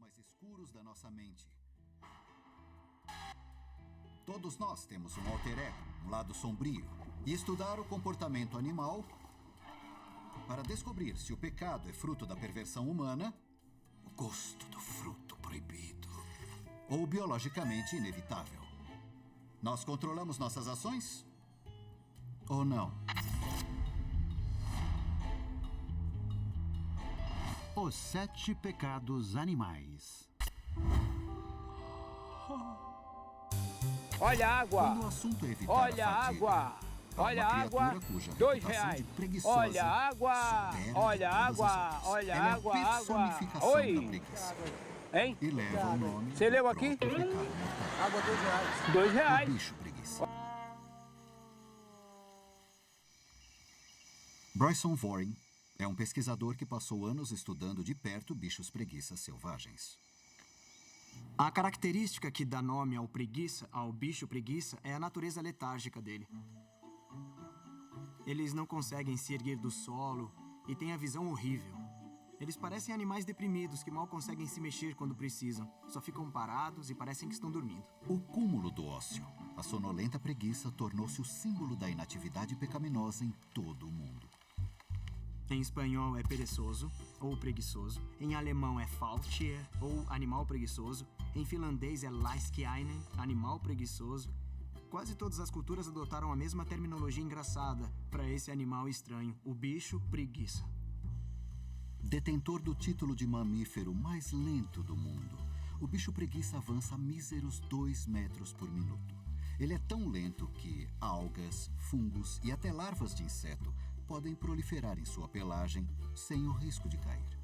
mais escuros da nossa mente. Todos nós temos um alter ego, um lado sombrio. E estudar o comportamento animal para descobrir se o pecado é fruto da perversão humana, o gosto do fruto proibido, ou biologicamente inevitável. Nós controlamos nossas ações? Ou não? Os 7 pecados animais. Olha a água! Quando o assunto é evitar Olha a a fadiga, água! há Olha a uma água! criatura cuja R$2. reputação de preguiçosa Olha a água! supera Olha a todas as água! outras. Olha Ela a é água! personificação Oi! da preguiça. Hein? E leva o nome Você leu do aqui? próprio pecado mortal. Água R$2. R$2. O bicho preguiça. Bryson Voring é um pesquisador que passou anos estudando de perto bichos preguiças selvagens. A característica que dá nome ao bicho preguiça, é a natureza letárgica dele. Eles não conseguem se erguer do solo e têm a visão horrível. Eles parecem animais deprimidos que mal conseguem se mexer quando precisam. Só ficam parados e parecem que estão dormindo. O cúmulo do ócio, a sonolenta preguiça, tornou-se o símbolo da inatividade pecaminosa em todo o mundo. Em espanhol é perezoso, ou preguiçoso. Em alemão é Faultier, ou animal preguiçoso. Em finlandês é Laiskiainen, animal preguiçoso. Quase todas as culturas adotaram a mesma terminologia engraçada para esse animal estranho, o bicho preguiça. Detentor do título de mamífero mais lento do mundo, o bicho preguiça avança a míseros 2 metros por minuto. Ele é tão lento que algas, fungos e até larvas de inseto podem proliferar em sua pelagem sem o risco de cair.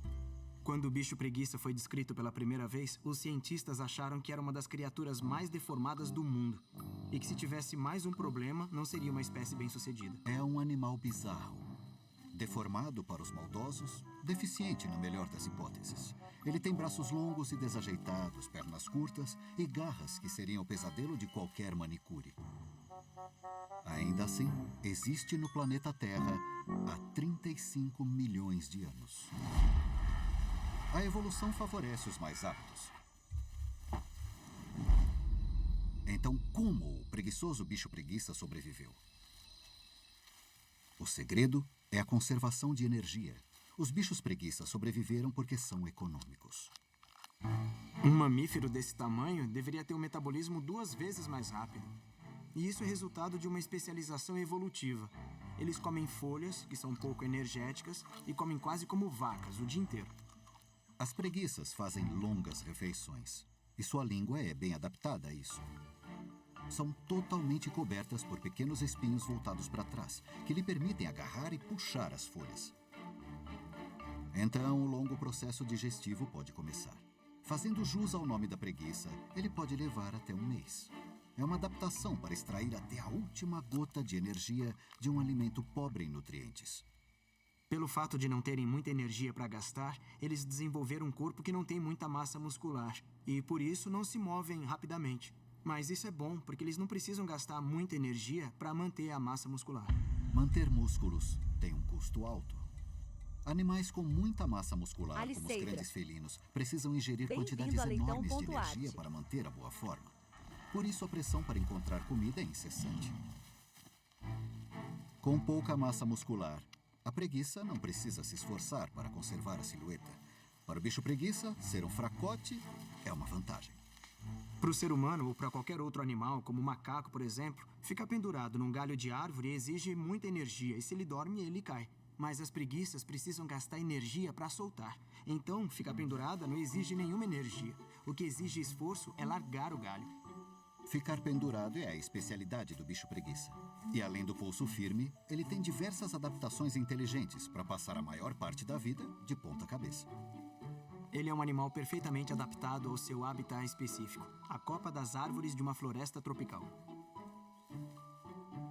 Quando o bicho preguiça foi descrito pela primeira vez, os cientistas acharam que era uma das criaturas mais deformadas do mundo e que se tivesse mais um problema, não seria uma espécie bem-sucedida. É um animal bizarro. Deformado para os maldosos, deficiente na melhor das hipóteses. Ele tem braços longos e desajeitados, pernas curtas e garras que seriam o pesadelo de qualquer manicure. Ainda assim, existe no planeta Terra há 35 milhões de anos. A evolução favorece os mais aptos. Então, como o preguiçoso bicho preguiça sobreviveu? O segredo é a conservação de energia. Os bichos preguiça sobreviveram porque são econômicos. Um mamífero desse tamanho deveria ter um metabolismo 2 vezes mais rápido. E isso é resultado de uma especialização evolutiva. Eles comem folhas, que são pouco energéticas, e comem quase como vacas o dia inteiro. As preguiças fazem longas refeições, e sua língua é bem adaptada a isso. São totalmente cobertas por pequenos espinhos voltados para trás, que lhe permitem agarrar e puxar as folhas. Então, o longo processo digestivo pode começar. Fazendo jus ao nome da preguiça, ele pode levar até 1 mês. É uma adaptação para extrair até a última gota de energia de um alimento pobre em nutrientes. Pelo fato de não terem muita energia para gastar, eles desenvolveram um corpo que não tem muita massa muscular e, por isso, não se movem rapidamente. Mas isso é bom, porque eles não precisam gastar muita energia para manter a massa muscular. Manter músculos tem um custo alto. Animais com muita massa muscular, como os grandes felinos, precisam ingerir quantidades enormes de energia para manter a boa forma. Por isso, a pressão para encontrar comida é incessante. Com pouca massa muscular, a preguiça não precisa se esforçar para conservar a silhueta. Para o bicho preguiça, ser um fracote é uma vantagem. Para o ser humano ou para qualquer outro animal, como o macaco, por exemplo, ficar pendurado num galho de árvore exige muita energia e se ele dorme, ele cai. Mas as preguiças precisam gastar energia para soltar. Então, ficar pendurada não exige nenhuma energia. O que exige esforço é largar o galho. Ficar pendurado é a especialidade do bicho preguiça. E além do pulso firme, ele tem diversas adaptações inteligentes para passar a maior parte da vida de ponta cabeça. Ele é um animal perfeitamente adaptado ao seu habitat específico, a copa das árvores de uma floresta tropical.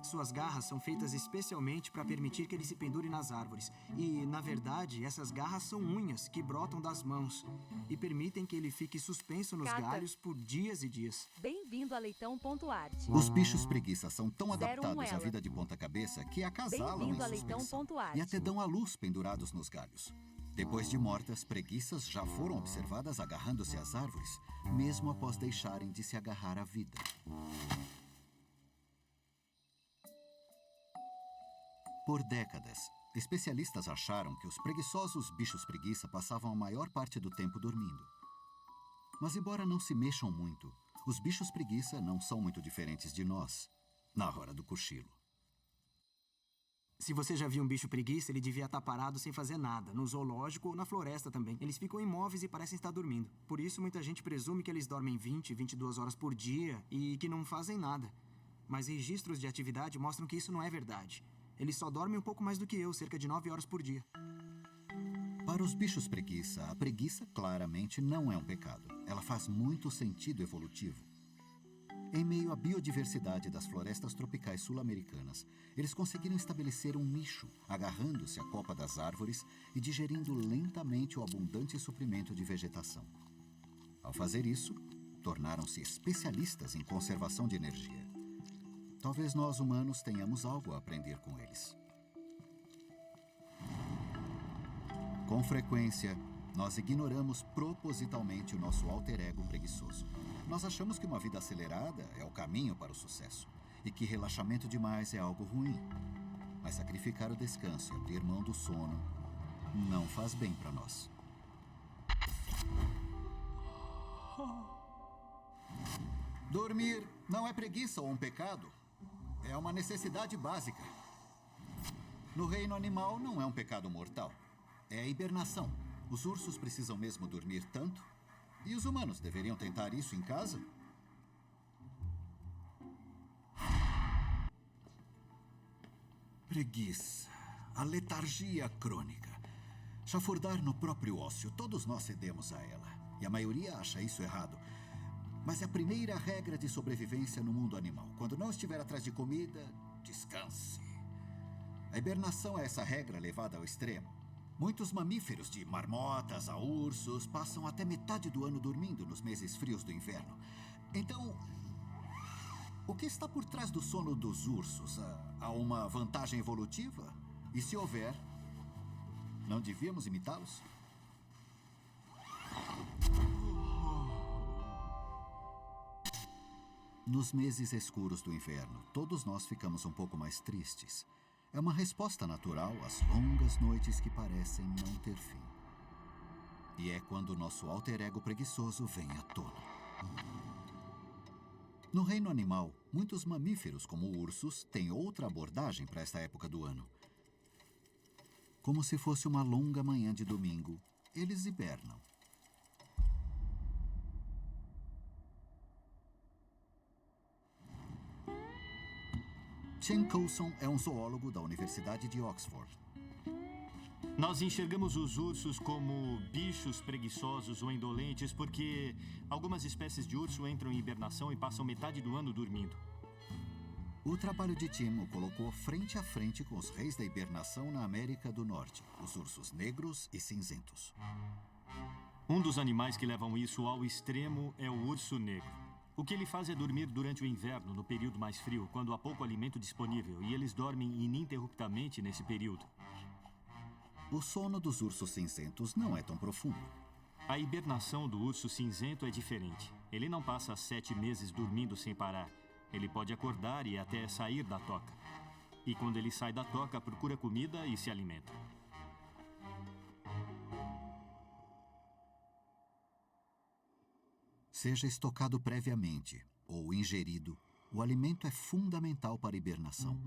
Suas garras são feitas especialmente para permitir que ele se pendure nas árvores. E, na verdade, essas garras são unhas que brotam das mãos e permitem que ele fique suspenso nos galhos por dias e dias. Bem-vindo a Leitão.art. Os bichos preguiças são tão 01 adaptados à ela. vida de ponta cabeça que acasalam em Bem-vindo a suspensão Leitão.art. e até dão à luz pendurados nos galhos. Depois de mortas, preguiças já foram observadas agarrando-se às árvores, mesmo após deixarem de se agarrar à vida. Por décadas, especialistas acharam que os preguiçosos bichos-preguiça passavam a maior parte do tempo dormindo. Mas, embora não se mexam muito, os bichos-preguiça não são muito diferentes de nós na hora do cochilo. Se você já viu um bicho preguiça, ele devia estar parado sem fazer nada, no zoológico ou na floresta também. Eles ficam imóveis e parecem estar dormindo. Por isso, muita gente presume que eles dormem 20, 22 horas por dia e que não fazem nada. Mas registros de atividade mostram que isso não é verdade. Eles só dormem um pouco mais do que eu, cerca de 9 horas por dia. Para os bichos preguiça, a preguiça claramente não é um pecado. Ela faz muito sentido evolutivo. Em meio à biodiversidade das florestas tropicais sul-americanas, eles conseguiram estabelecer um nicho, agarrando-se à copa das árvores e digerindo lentamente o abundante suprimento de vegetação. Ao fazer isso, tornaram-se especialistas em conservação de energia. Talvez nós, humanos, tenhamos algo a aprender com eles. Com frequência, nós ignoramos propositalmente o nosso alter ego preguiçoso. Nós achamos que uma vida acelerada é o caminho para o sucesso e que relaxamento demais é algo ruim. Mas sacrificar o descanso e abrir mão do sono não faz bem para nós. Dormir não é preguiça ou um pecado. É uma necessidade básica. No reino animal, não é um pecado mortal. É a hibernação. Os ursos precisam mesmo dormir tanto? E os humanos deveriam tentar isso em casa? Preguiça. A letargia crônica. Chafurdar no próprio ócio. Todos nós cedemos a ela. E a maioria acha isso errado. Mas é a primeira regra de sobrevivência no mundo animal. Quando não estiver atrás de comida, descanse. A hibernação é essa regra levada ao extremo. Muitos mamíferos, de marmotas a ursos, passam até metade do ano dormindo nos meses frios do inverno. Então, o que está por trás do sono dos ursos? Há uma vantagem evolutiva? E se houver, não devíamos imitá-los? Nos meses escuros do inverno, todos nós ficamos um pouco mais tristes. É uma resposta natural às longas noites que parecem não ter fim. E é quando o nosso alter ego preguiçoso vem à tona. No reino animal, muitos mamíferos, como ursos, têm outra abordagem para esta época do ano. Como se fosse uma longa manhã de domingo, eles hibernam. Chen Coulson é um zoólogo da Universidade de Oxford. Nós enxergamos os ursos como bichos preguiçosos ou indolentes porque algumas espécies de urso entram em hibernação e passam metade do ano dormindo. O trabalho de Tim o colocou frente a frente com os reis da hibernação na América do Norte, os ursos negros e cinzentos. Um dos animais que levam isso ao extremo é o urso negro. O que ele faz é dormir durante o inverno, no período mais frio, quando há pouco alimento disponível, e eles dormem ininterruptamente nesse período. O sono dos ursos cinzentos não é tão profundo. A hibernação do urso cinzento é diferente. Ele não passa 7 meses dormindo sem parar. Ele pode acordar e até sair da toca. E quando ele sai da toca, procura comida e se alimenta. Seja estocado previamente ou ingerido, o alimento é fundamental para a hibernação,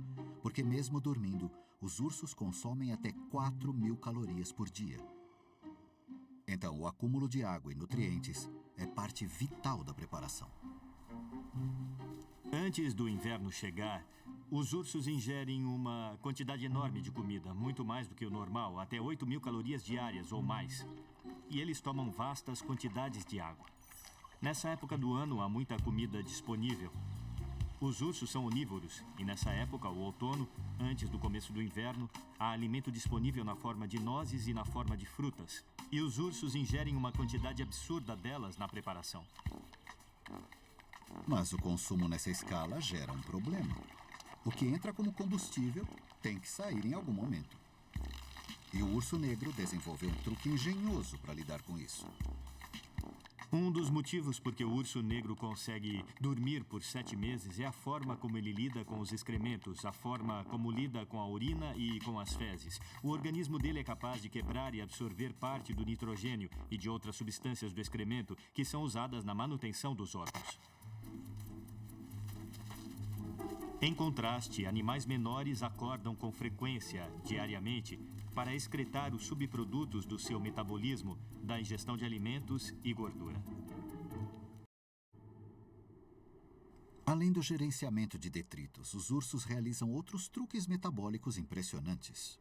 porque mesmo dormindo, os ursos consomem até 4.000 calorias por dia. Então, o acúmulo de água e nutrientes é parte vital da preparação. Antes do inverno chegar, os ursos ingerem uma quantidade enorme de comida, muito mais do que o normal, até 8.000 calorias diárias ou mais. E eles tomam vastas quantidades de água. Nessa época do ano, há muita comida disponível. Os ursos são onívoros e nessa época, o outono, antes do começo do inverno, há alimento disponível na forma de nozes e na forma de frutas. E os ursos ingerem uma quantidade absurda delas na preparação. Mas o consumo nessa escala gera um problema. O que entra como combustível tem que sair em algum momento. E o urso negro desenvolveu um truque engenhoso para lidar com isso. Um dos motivos por que o urso negro consegue dormir por 7 meses é a forma como ele lida com os excrementos, a forma como lida com a urina e com as fezes. O organismo dele é capaz de quebrar e absorver parte do nitrogênio e de outras substâncias do excremento que são usadas na manutenção dos órgãos. Em contraste, animais menores acordam com frequência, diariamente, para excretar os subprodutos do seu metabolismo, da ingestão de alimentos e gordura. Além do gerenciamento de detritos, os ursos realizam outros truques metabólicos impressionantes.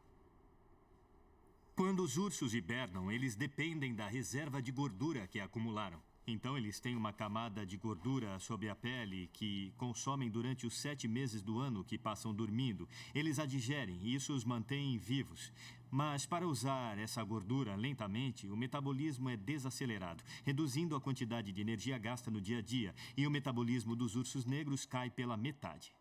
Quando os ursos hibernam, eles dependem da reserva de gordura que acumularam. Então, eles têm uma camada de gordura sob a pele que consomem durante os 7 meses do ano que passam dormindo. Eles a digerem e isso os mantém vivos. Mas, para usar essa gordura lentamente, o metabolismo é desacelerado, reduzindo a quantidade de energia gasta no dia a dia. E o metabolismo dos ursos negros cai pela metade.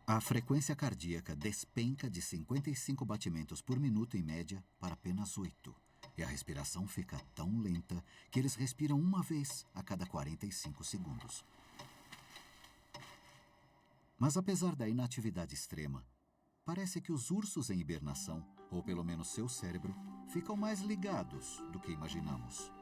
A frequência cardíaca despenca de 55 batimentos por minuto em média para apenas 8. E a respiração fica tão lenta que eles respiram uma vez a cada 45 segundos. Mas apesar da inatividade extrema, parece que os ursos em hibernação, ou pelo menos seu cérebro, ficam mais ligados do que imaginamos.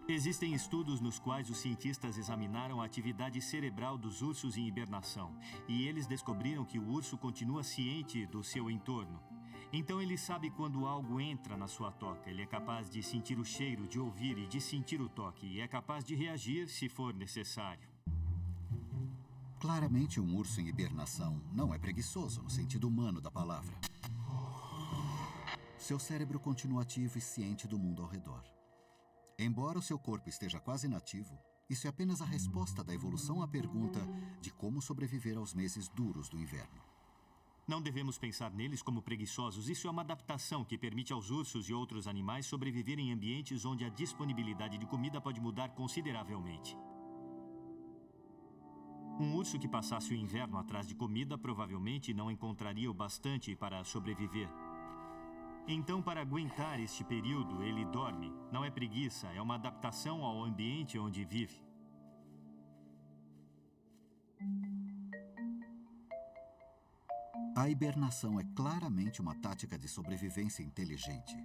Existem estudos nos quais os cientistas examinaram a atividade cerebral dos ursos em hibernação. E eles descobriram que o urso continua ciente do seu entorno. Então ele sabe quando algo entra na sua toca. Ele é capaz de sentir o cheiro, de ouvir e de sentir o toque. E é capaz de reagir se for necessário. Claramente, um urso em hibernação não é preguiçoso no sentido humano da palavra. Seu cérebro continua ativo e ciente do mundo ao redor. Embora o seu corpo esteja quase inativo, isso é apenas a resposta da evolução à pergunta de como sobreviver aos meses duros do inverno. Não devemos pensar neles como preguiçosos. Isso é uma adaptação que permite aos ursos e outros animais sobreviverem em ambientes onde a disponibilidade de comida pode mudar consideravelmente. Um urso que passasse o inverno atrás de comida provavelmente não encontraria o bastante para sobreviver. Então, para aguentar este período, ele dorme. Não é preguiça, é uma adaptação ao ambiente onde vive. A hibernação é claramente uma tática de sobrevivência inteligente.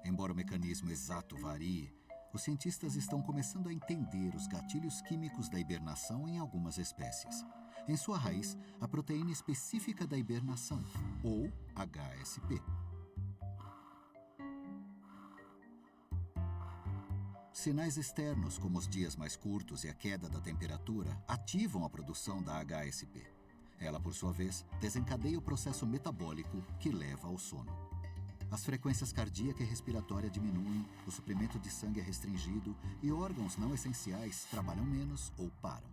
Embora o mecanismo exato varie, os cientistas estão começando a entender os gatilhos químicos da hibernação em algumas espécies. Em sua raiz, a proteína específica da hibernação, ou HSP. Sinais externos, como os dias mais curtos e a queda da temperatura, ativam a produção da HSP. Ela, por sua vez, desencadeia o processo metabólico que leva ao sono. As frequências cardíaca e respiratória diminuem, o suprimento de sangue é restringido e órgãos não essenciais trabalham menos ou param.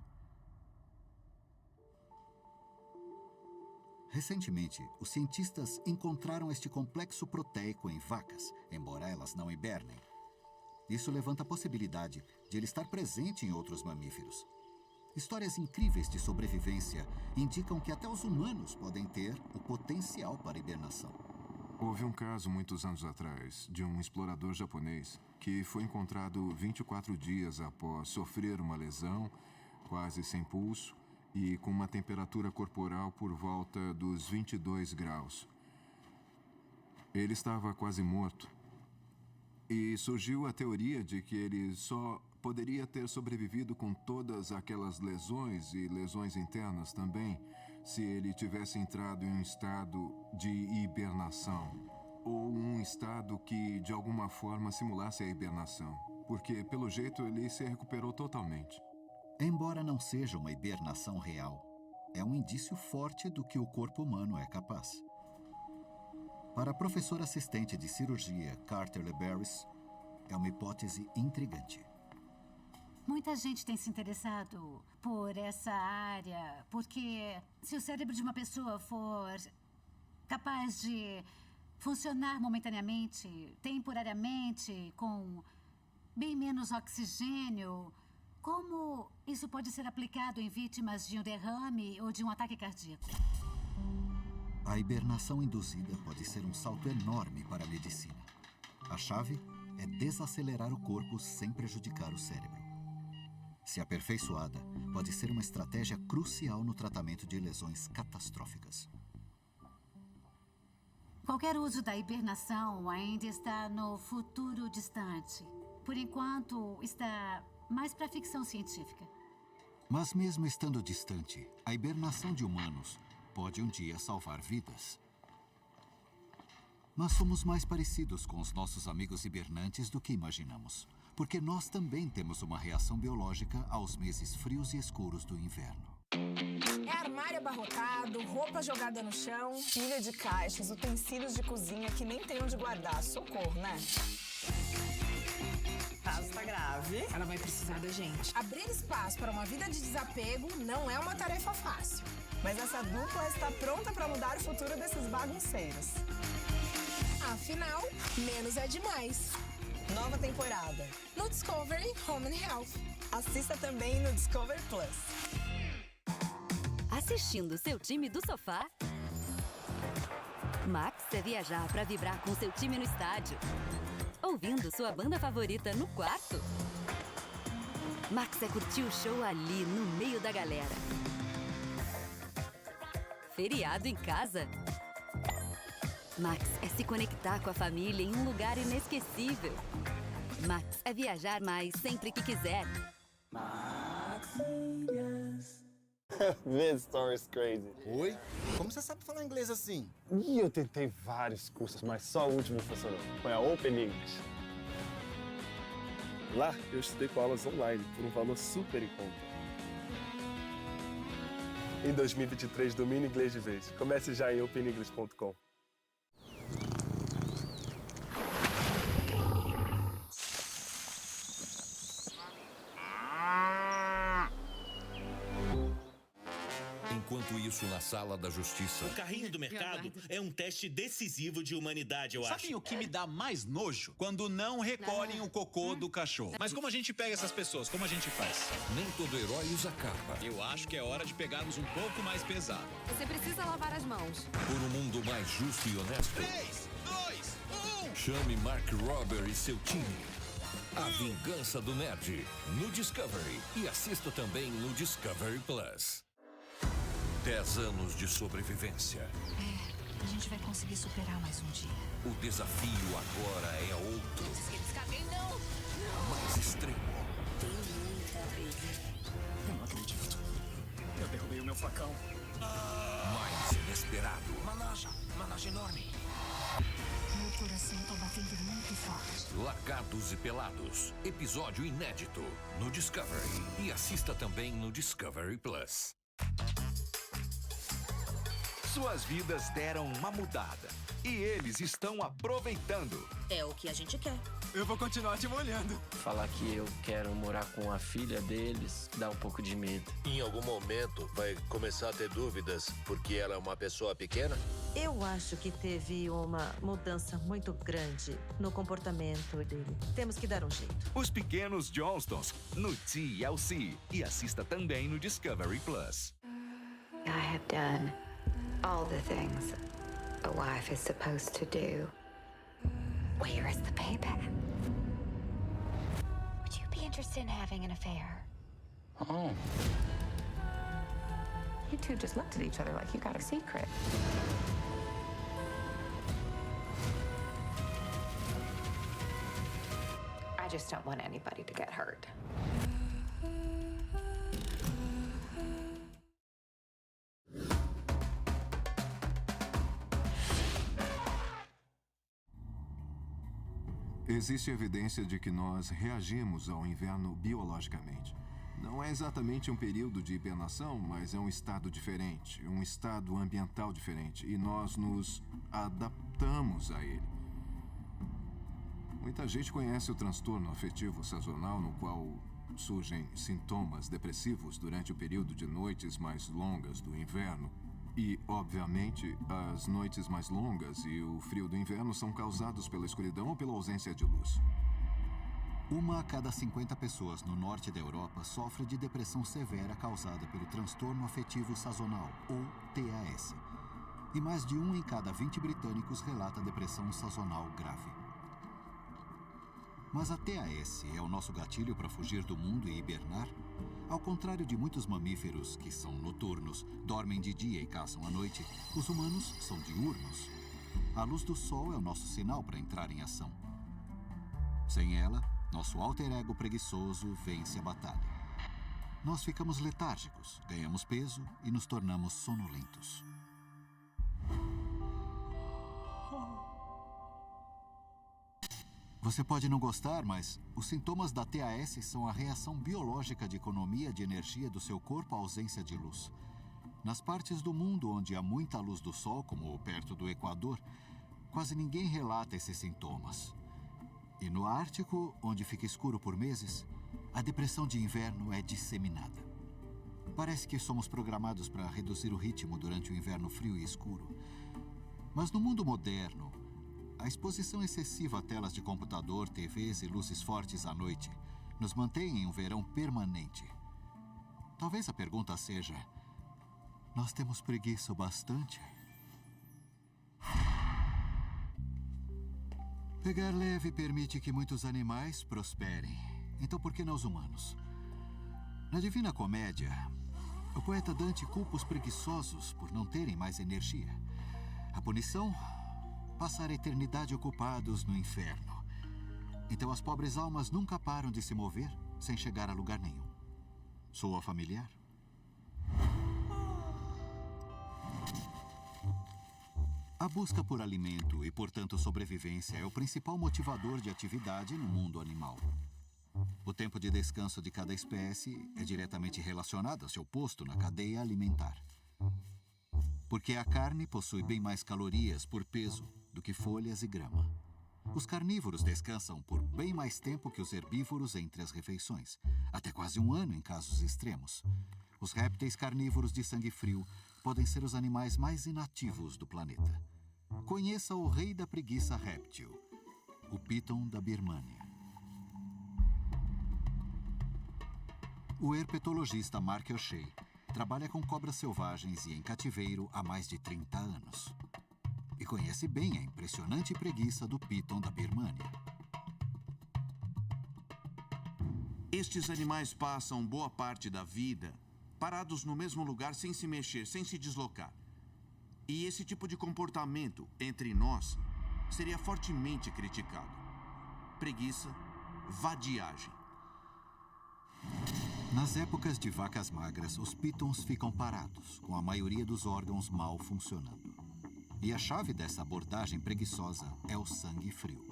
Recentemente, os cientistas encontraram este complexo proteico em vacas, embora elas não hibernem. Isso levanta a possibilidade de ele estar presente em outros mamíferos. Histórias incríveis de sobrevivência indicam que até os humanos podem ter o potencial para hibernação. Houve um caso muitos anos atrás de um explorador japonês que foi encontrado 24 dias após sofrer uma lesão, quase sem pulso e com uma temperatura corporal por volta dos 22 graus. Ele estava quase morto. E surgiu a teoria de que ele só poderia ter sobrevivido com todas aquelas lesões e lesões internas também, se ele tivesse entrado em um estado de hibernação, ou um estado que de alguma forma simulasse a hibernação, porque pelo jeito ele se recuperou totalmente. Embora não seja uma hibernação real, é um indício forte do que o corpo humano é capaz. Para a professora assistente de cirurgia Carter LeBarris, é uma hipótese intrigante. Muita gente tem se interessado por essa área, porque se o cérebro de uma pessoa for capaz de funcionar momentaneamente, temporariamente, com bem menos oxigênio, como isso pode ser aplicado em vítimas de um derrame ou de um ataque cardíaco? A hibernação induzida pode ser um salto enorme para a medicina. A chave é desacelerar o corpo sem prejudicar o cérebro. Se aperfeiçoada, pode ser uma estratégia crucial no tratamento de lesões catastróficas. Qualquer uso da hibernação ainda está no futuro distante. Por enquanto, está mais para ficção científica. Mas mesmo estando distante, a hibernação de humanos pode um dia salvar vidas. Nós somos mais parecidos com os nossos amigos hibernantes do que imaginamos, porque nós também temos uma reação biológica aos meses frios e escuros do inverno. É armário abarrotado, roupa jogada no chão, pilha de caixas, utensílios de cozinha que nem tem onde guardar. Socorro, né? Caso tá grave, ela vai precisar da gente. Abrir espaço para uma vida de desapego não é uma tarefa fácil. Mas essa dupla está pronta para mudar o futuro desses bagunceiros. Afinal, menos é demais. Nova temporada no Discovery Home and Health. Assista também no Discovery Plus. Assistindo seu time do sofá? Max é viajar para vibrar com seu time no estádio. Ouvindo sua banda favorita no quarto? Max é curtir o show ali no meio da galera. Feriado em casa? Max é se conectar com a família em um lugar inesquecível. Max é viajar mais sempre que quiser. This story is crazy. Oi? Como você sabe falar inglês assim? E eu tentei vários cursos, mas só o último funcionou. Foi a Open English. Lá, eu estudei com aulas online por um valor super em conta. Em 2023, domine inglês de vez. Comece já em openenglish.com. Enquanto isso, na sala da justiça... O carrinho do mercado é um teste decisivo de humanidade, eu acho. Sabem o que me dá mais nojo? Quando não recolhem o cocô do cachorro. Mas como a gente pega essas pessoas? Como a gente faz? Nem todo herói usa capa. Eu acho que é hora de pegarmos um pouco mais pesado. Você precisa lavar as mãos. Por um mundo mais justo e honesto... 3, 2, 1... Chame Mark Rober e seu time. A Vingança do Nerd, no Discovery. E assista também no Discovery Plus. 10 anos de sobrevivência. A gente vai conseguir superar mais um dia. O desafio agora é outro. Antes que eles caguem, não! Mais extremo. Tem muita briga. Eu não acredito. Eu derrubei o meu facão. Mais inesperado. Managem enorme. Meu coração tá batendo muito forte. Largados e Pelados. Episódio inédito no Discovery. E assista também no Discovery Plus. Suas vidas deram uma mudada. E eles estão aproveitando. É o que a gente quer. Eu vou continuar te molhando. Falar que eu quero morar com a filha deles dá um pouco de medo. Em algum momento vai começar a ter dúvidas porque ela é uma pessoa pequena? Eu acho que teve uma mudança muito grande no comportamento dele. Temos que dar um jeito. Os Pequenos Johnstons, no TLC. E assista também no Discovery Plus. I have done all the things a wife is supposed to do. Where is the payback? Would you be interested in having an affair? Oh. You two just looked at each other like you got a secret. I just don't want anybody to get hurt. Existe evidência de que nós reagimos ao inverno biologicamente. Não é exatamente um período de hibernação, mas é um estado diferente, um estado ambiental diferente, e nós nos adaptamos a ele. Muita gente conhece o transtorno afetivo sazonal, no qual surgem sintomas depressivos durante o período de noites mais longas do inverno. E, obviamente, as noites mais longas e o frio do inverno são causados pela escuridão ou pela ausência de luz. 1 a cada 50 pessoas no norte da Europa sofre de depressão severa causada pelo transtorno afetivo sazonal, ou TAS. E mais de 1 em cada 20 britânicos relata depressão sazonal grave. Mas a TAS é o nosso gatilho para fugir do mundo e hibernar? Ao contrário de muitos mamíferos que são noturnos, dormem de dia e caçam à noite, os humanos são diurnos. A luz do sol é o nosso sinal para entrar em ação. Sem ela, nosso alter ego preguiçoso vence a batalha. Nós ficamos letárgicos, ganhamos peso e nos tornamos sonolentos. Você pode não gostar, mas os sintomas da TAS são a reação biológica de economia de energia do seu corpo à ausência de luz. Nas partes do mundo onde há muita luz do sol, como perto do Equador, quase ninguém relata esses sintomas. E no Ártico, onde fica escuro por meses, a depressão de inverno é disseminada. Parece que somos programados para reduzir o ritmo durante o inverno frio e escuro. Mas no mundo moderno, a exposição excessiva a telas de computador, TVs e luzes fortes à noite nos mantém em um verão permanente. Talvez a pergunta seja: nós temos preguiça o bastante? Pegar leve permite que muitos animais prosperem. Então por que não os humanos? Na Divina Comédia, o poeta Dante culpa os preguiçosos por não terem mais energia. A punição? Passar a eternidade ocupados no inferno. Então as pobres almas nunca param de se mover sem chegar a lugar nenhum. Soa familiar? A busca por alimento e, portanto, sobrevivência é o principal motivador de atividade no mundo animal. O tempo de descanso de cada espécie é diretamente relacionado ao seu posto na cadeia alimentar. Porque a carne possui bem mais calorias por peso do que folhas e grama. Os carnívoros descansam por bem mais tempo que os herbívoros entre as refeições, até quase 1 ano em casos extremos. Os répteis carnívoros de sangue frio podem ser os animais mais inativos do planeta. Conheça o rei da preguiça réptil, o piton da Birmânia. O herpetologista Mark O'Shea trabalha com cobras selvagens e em cativeiro há mais de 30 anos. E conhece bem a impressionante preguiça do piton da Birmânia. Estes animais passam boa parte da vida parados no mesmo lugar sem se mexer, sem se deslocar. E esse tipo de comportamento, entre nós, seria fortemente criticado. Preguiça, vadiagem. Nas épocas de vacas magras, os pitons ficam parados, com a maioria dos órgãos mal funcionando. E a chave dessa abordagem preguiçosa é o sangue frio.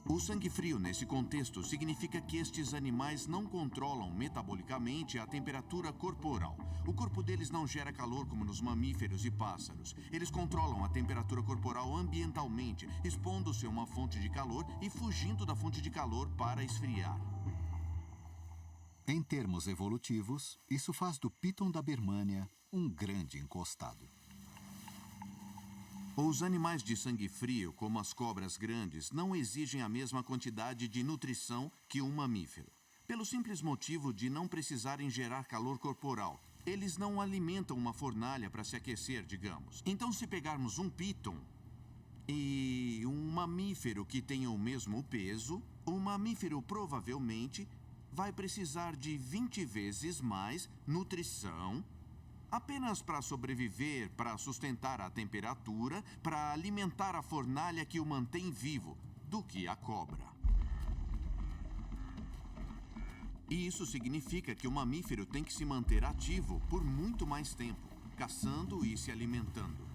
O sangue frio, nesse contexto, significa que estes animais não controlam metabolicamente a temperatura corporal. O corpo deles não gera calor como nos mamíferos e pássaros. Eles controlam a temperatura corporal ambientalmente, expondo-se a uma fonte de calor e fugindo da fonte de calor para esfriar. Em termos evolutivos, isso faz do piton da Birmânia um grande encostado. Os animais de sangue frio, como as cobras grandes, não exigem a mesma quantidade de nutrição que um mamífero. Pelo simples motivo de não precisarem gerar calor corporal. Eles não alimentam uma fornalha para se aquecer, digamos. Então, se pegarmos um piton e um mamífero que tenha o mesmo peso, o mamífero provavelmente vai precisar de 20 vezes mais nutrição apenas para sobreviver, para sustentar a temperatura, para alimentar a fornalha que o mantém vivo, do que a cobra. E isso significa que o mamífero tem que se manter ativo por muito mais tempo, caçando e se alimentando,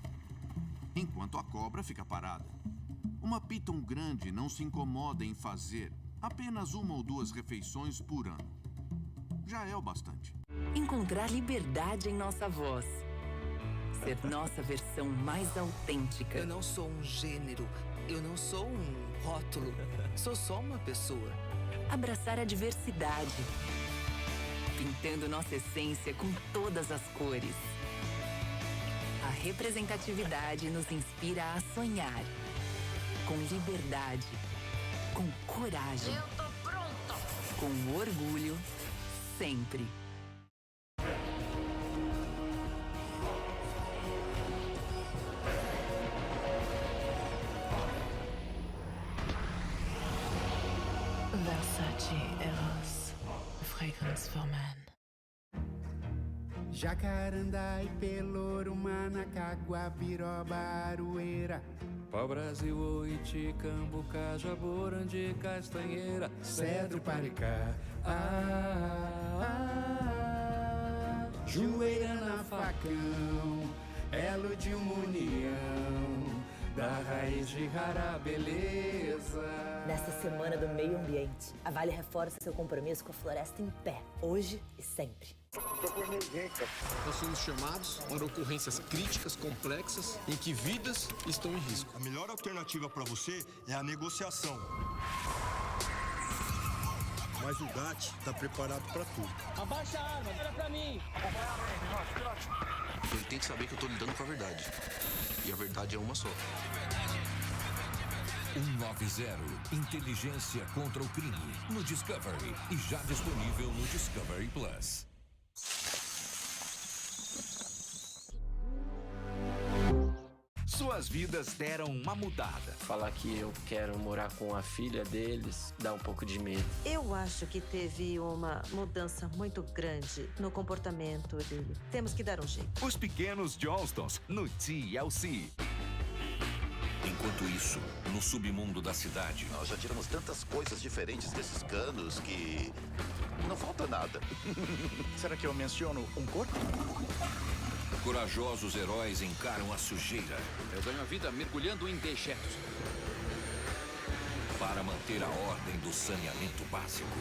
enquanto a cobra fica parada. Uma piton grande não se incomoda em fazer apenas 1 ou 2 refeições por ano. Já é o bastante. Encontrar liberdade em nossa voz. Ser nossa versão mais autêntica. Eu não sou um gênero. Eu não sou um rótulo. Sou só uma pessoa. Abraçar a diversidade. Pintando nossa essência com todas as cores. A representatividade nos inspira a sonhar. Com liberdade. Com coragem. Eu tô pronta! Com orgulho. Sempre. Energy Eros. Fragrance for Man. Jacarandá, Pelouro, Manacagua, Piroba, Aroeira. Pau-Brasil, Oiti, Cambucá, Jaborandi, Castanheira, Cedro, Paricá, Joeira na Facão, elo de uma união, da raiz de rara beleza. Nesta Semana do Meio Ambiente, a Vale reforça seu compromisso com a floresta em pé, hoje e sempre. Nós somos chamados para ocorrências críticas, complexas, em que vidas estão em risco. A melhor alternativa para você é a negociação. Mas o GAT está preparado para tudo. Abaixa a arma, olha para mim. Ele tem que saber que eu estou lidando com a verdade. E a verdade é uma só. 190 Inteligência contra o crime no Discovery e já disponível no Discovery Plus. Suas vidas deram uma mudada. Falar que eu quero morar com a filha deles dá um pouco de medo. Eu acho que teve uma mudança muito grande no comportamento dele. Temos que dar um jeito. Os Pequenos Johnstons no TLC. Enquanto isso, no submundo da cidade... Nós já tiramos tantas coisas diferentes desses canos que... não falta nada. Será que eu menciono um corpo? Corajosos heróis encaram a sujeira. Eu ganho a vida mergulhando em dejetos. Para manter a ordem do saneamento básico.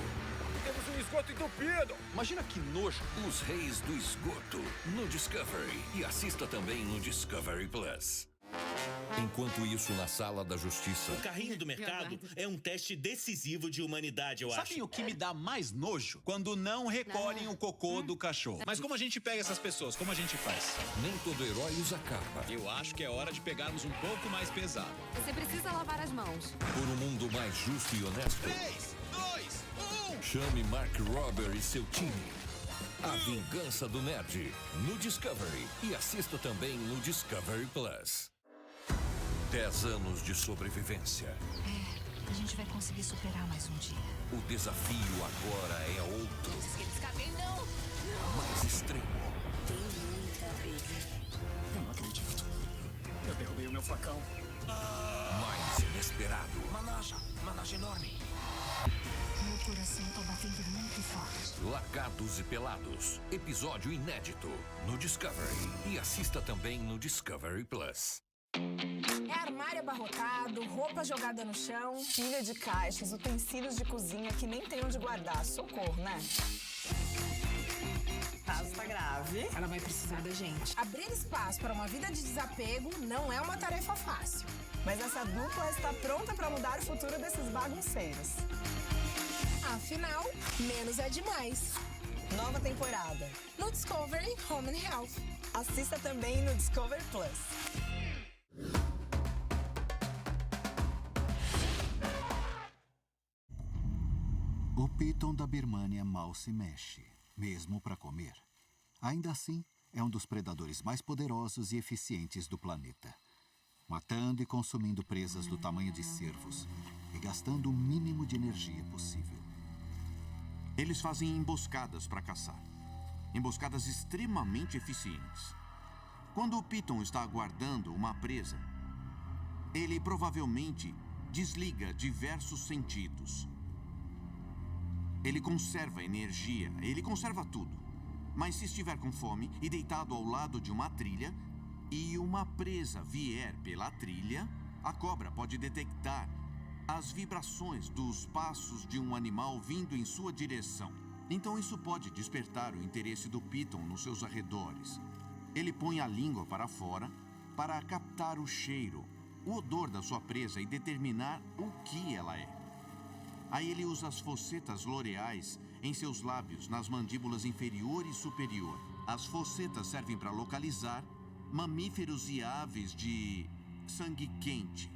Temos um esgoto entupido! Imagina que nojo! Os Reis do Esgoto no Discovery e assista também no Discovery Plus. Enquanto isso, na sala da justiça... O carrinho do mercado é um teste decisivo de humanidade, eu acho. Sabem o que me dá mais nojo? Quando não recolhem o cocô do cachorro. Mas como a gente pega essas pessoas? Como a gente faz? Nem todo herói usa capa. Eu acho que é hora de pegarmos um pouco mais pesado. Você precisa lavar as mãos. Por um mundo mais justo e honesto... 3, 2, 1... Chame Mark Rober e seu time. A Vingança do Nerd no Discovery e assista também no Discovery Plus. 10 anos de sobrevivência. A gente vai conseguir superar mais um dia. O desafio agora é outro. Que eles cabem, não! Mais extremo. Tem muita briga. Eu não acredito. Eu derrubei o meu facão. Mais inesperado. Managem enorme. Meu coração tá batendo muito forte. Largados e Pelados. Episódio inédito no Discovery e assista também no Discovery Plus. É armário abarrotado, roupa jogada no chão, pilha de caixas, utensílios de cozinha que nem tem onde guardar. Socorro, né? Caso tá grave, ela vai precisar da gente. Abrir espaço para uma vida de desapego não é uma tarefa fácil. Mas essa dupla está pronta para mudar o futuro desses bagunceiros. Afinal, menos é demais. Nova temporada no Discovery Home and Health. Assista também no Discovery Plus. O Piton da Birmania mal se mexe, mesmo para comer. Ainda assim, é um dos predadores mais poderosos e eficientes do planeta. Matando e consumindo presas do tamanho de cervos e gastando o mínimo de energia possível. Eles fazem emboscadas para caçar. Emboscadas extremamente eficientes. Quando o Piton está aguardando uma presa, ele provavelmente desliga diversos sentidos. Ele conserva energia, ele conserva tudo. Mas se estiver com fome e deitado ao lado de uma trilha, e uma presa vier pela trilha, a cobra pode detectar as vibrações dos passos de um animal vindo em sua direção. Então isso pode despertar o interesse do Piton nos seus arredores. Ele põe a língua para fora para captar o cheiro, o odor da sua presa e determinar o que ela é. Aí ele usa as fossetas loreais em seus lábios, nas mandíbulas inferior e superior. As fossetas servem para localizar mamíferos e aves de sangue quente.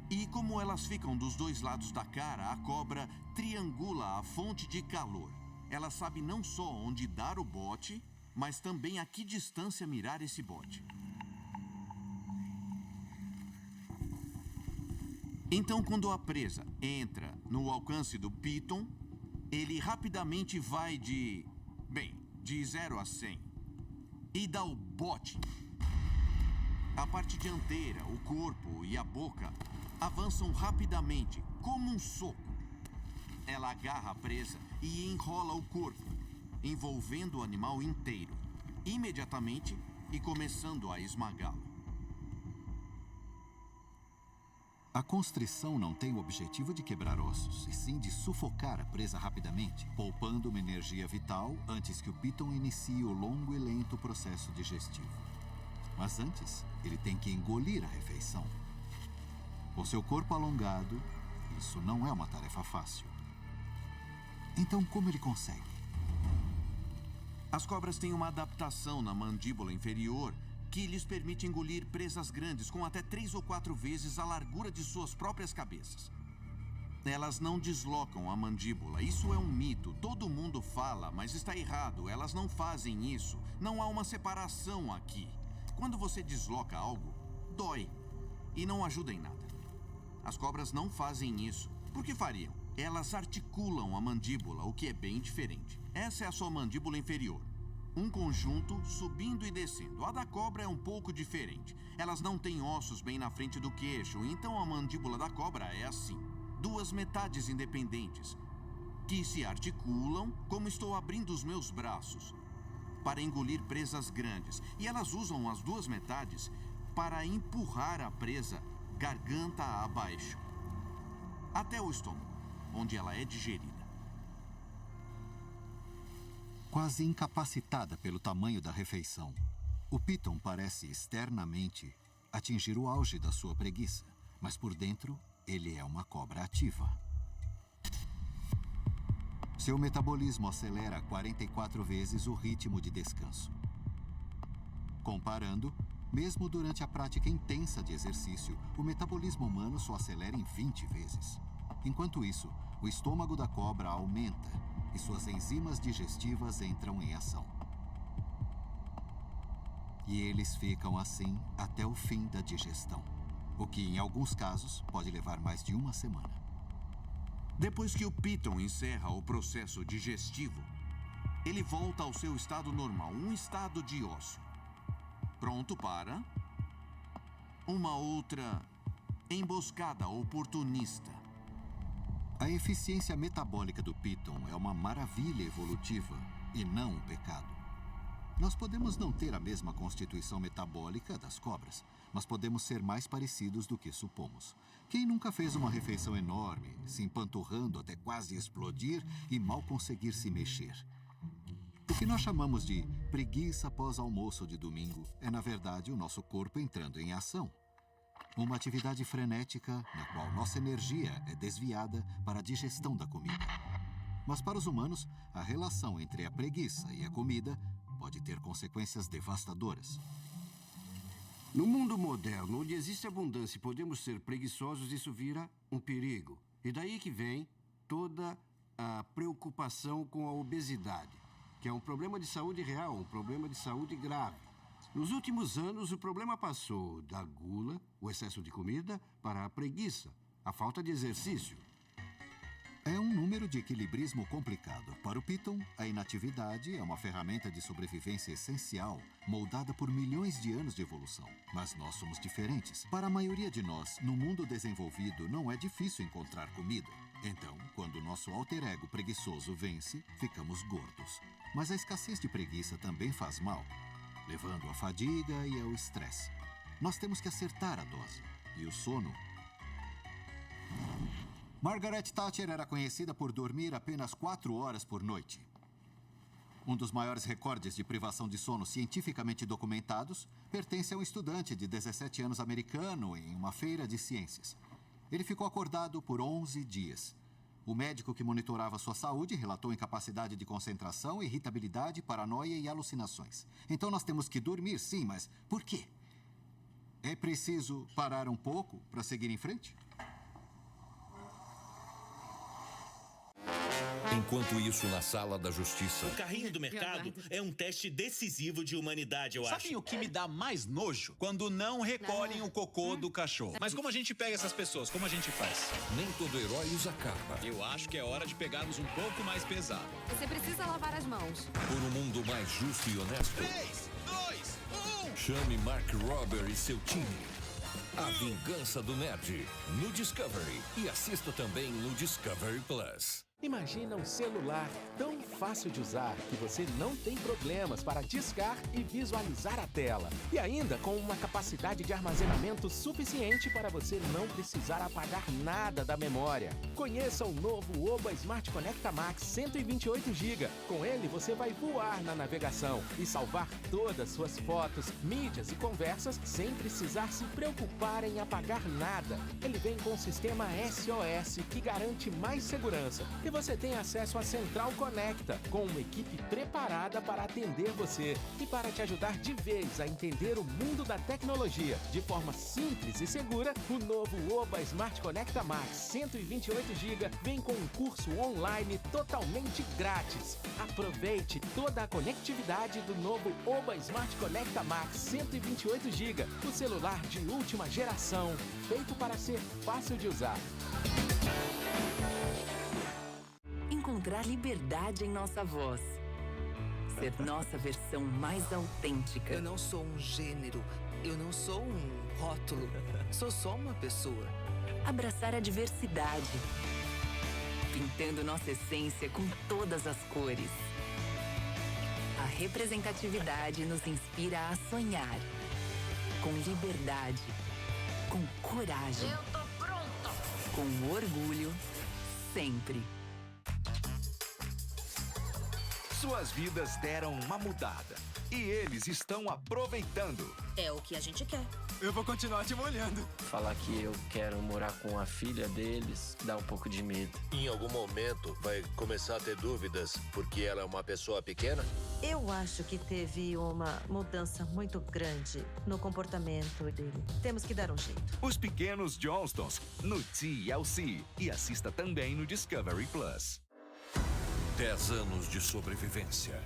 E como elas ficam dos dois lados da cara, a cobra triangula a fonte de calor. Ela sabe não só onde dar o bote, mas também a que distância mirar esse bote. Então, quando a presa entra no alcance do Piton, ele rapidamente vai de 0 a 100 e dá o bote. A parte dianteira, o corpo e a boca avançam rapidamente, como um soco. Ela agarra a presa e enrola o corpo, envolvendo o animal inteiro, imediatamente e começando a esmagá-lo. A constrição não tem o objetivo de quebrar ossos, e sim de sufocar a presa rapidamente, poupando uma energia vital antes que o Piton inicie o longo e lento processo digestivo. Mas antes, ele tem que engolir a refeição. Com seu corpo alongado, isso não é uma tarefa fácil. Então, como ele consegue? As cobras têm uma adaptação na mandíbula inferior que lhes permite engolir presas grandes com até 3 ou 4 vezes a largura de suas próprias cabeças. Elas não deslocam a mandíbula. Isso é um mito. Todo mundo fala, mas está errado. Elas não fazem isso. Não há uma separação aqui. Quando você desloca algo, dói e não ajuda em nada. As cobras não fazem isso. Por que fariam? Elas articulam a mandíbula, o que é bem diferente. Essa é a sua mandíbula inferior. Um conjunto subindo e descendo. A da cobra é um pouco diferente. Elas não têm ossos bem na frente do queixo, então a mandíbula da cobra é assim. 2 metades independentes, que se articulam como estou abrindo os meus braços, para engolir presas grandes. E elas usam as 2 metades para empurrar a presa garganta abaixo, até o estômago, onde ela é digerida. Quase incapacitada pelo tamanho da refeição, o Piton parece externamente atingir o auge da sua preguiça, mas por dentro ele é uma cobra ativa. Seu metabolismo acelera 44 vezes o ritmo de descanso. Comparando, mesmo durante a prática intensa de exercício, o metabolismo humano só acelera em 20 vezes. Enquanto isso, o estômago da cobra aumenta e suas enzimas digestivas entram em ação. E eles ficam assim até o fim da digestão, o que em alguns casos pode levar mais de 1 semana. Depois que o Piton encerra o processo digestivo, ele volta ao seu estado normal, um estado de ócio. Pronto para uma outra emboscada oportunista. A eficiência metabólica do Piton é uma maravilha evolutiva e não um pecado. Nós podemos não ter a mesma constituição metabólica das cobras, mas podemos ser mais parecidos do que supomos. Quem nunca fez uma refeição enorme, se empanturrando até quase explodir e mal conseguir se mexer? O que nós chamamos de preguiça pós-almoço de domingo é, na verdade, o nosso corpo entrando em ação. Uma atividade frenética na qual nossa energia é desviada para a digestão da comida. Mas para os humanos, a relação entre a preguiça e a comida pode ter consequências devastadoras. No mundo moderno, onde existe abundância e podemos ser preguiçosos, isso vira um perigo. E daí que vem toda a preocupação com a obesidade, que é um problema de saúde real, um problema de saúde grave. Nos últimos anos, o problema passou da gula, o excesso de comida, para a preguiça, a falta de exercício. É um número de equilibrismo complicado. Para o Piton, a inatividade é uma ferramenta de sobrevivência essencial, moldada por milhões de anos de evolução. Mas nós somos diferentes. Para a maioria de nós, no mundo desenvolvido, não é difícil encontrar comida. Então, quando o nosso alter ego preguiçoso vence, ficamos gordos. Mas a escassez de preguiça também faz mal, levando à fadiga e ao estresse. Nós temos que acertar a dose. E o sono... Margaret Thatcher era conhecida por dormir apenas 4 horas por noite. Um dos maiores recordes de privação de sono cientificamente documentados pertence a um estudante de 17 anos americano em uma feira de ciências. Ele ficou acordado por 11 dias. O médico que monitorava sua saúde relatou incapacidade de concentração, irritabilidade, paranoia e alucinações. Então nós temos que dormir, sim, mas por quê? É preciso parar um pouco para seguir em frente? Enquanto isso, na sala da justiça, O carrinho do mercado é um teste decisivo de humanidade, eu acho. Sabem o que me dá mais nojo? Quando não recolhem o cocô do cachorro. Mas como a gente pega essas pessoas? Como a gente faz? nem todo herói usa capa. Eu acho que é hora de pegarmos um pouco mais pesado. Você precisa lavar as mãos. Por um mundo mais justo e honesto, 3, 2, 1. chame Mark Rober e seu time. A Vingança do Nerd, no Discovery. E assista também no Discovery Plus. Imagina um celular tão fácil de usar que você não tem problemas para discar e visualizar a tela. E ainda com uma capacidade de armazenamento suficiente para você não precisar apagar nada da memória. Conheça o novo Oba Smart Conecta Max 128 GB. Com ele você vai voar na navegação e salvar todas suas fotos, mídias e conversas sem precisar se preocupar em apagar nada. Ele vem com o sistema SOS que garante mais segurança. E você tem acesso à Central Conecta, com uma equipe preparada para atender você e para te ajudar de vez a entender o mundo da tecnologia. De forma simples e segura, o novo Oba Smart Conecta Max 128 GB vem com um curso online totalmente grátis. Aproveite toda a conectividade do novo Oba Smart Conecta Max 128 GB, o celular de última geração, feito para ser fácil de usar. Encontrar liberdade em nossa voz. Ser nossa versão mais autêntica. Eu não sou um gênero. Eu não sou um rótulo. Sou só uma pessoa. Abraçar a diversidade. Pintando nossa essência com todas as cores. A representatividade nos inspira a sonhar. Com liberdade. Com coragem. Eu tô pronta! Com orgulho. Sempre. Suas vidas deram uma mudada e eles estão aproveitando. É o que a gente quer. Eu vou continuar te molhando. Falar que eu quero morar com a filha deles dá um pouco de medo. Em algum momento vai começar a ter dúvidas porque ela é uma pessoa pequena? Eu acho que teve uma mudança muito grande no comportamento dele. Temos que dar um jeito. Os Pequenos Johnstons, no TLC. E assista também no Discovery Plus. 10 anos de sobrevivência.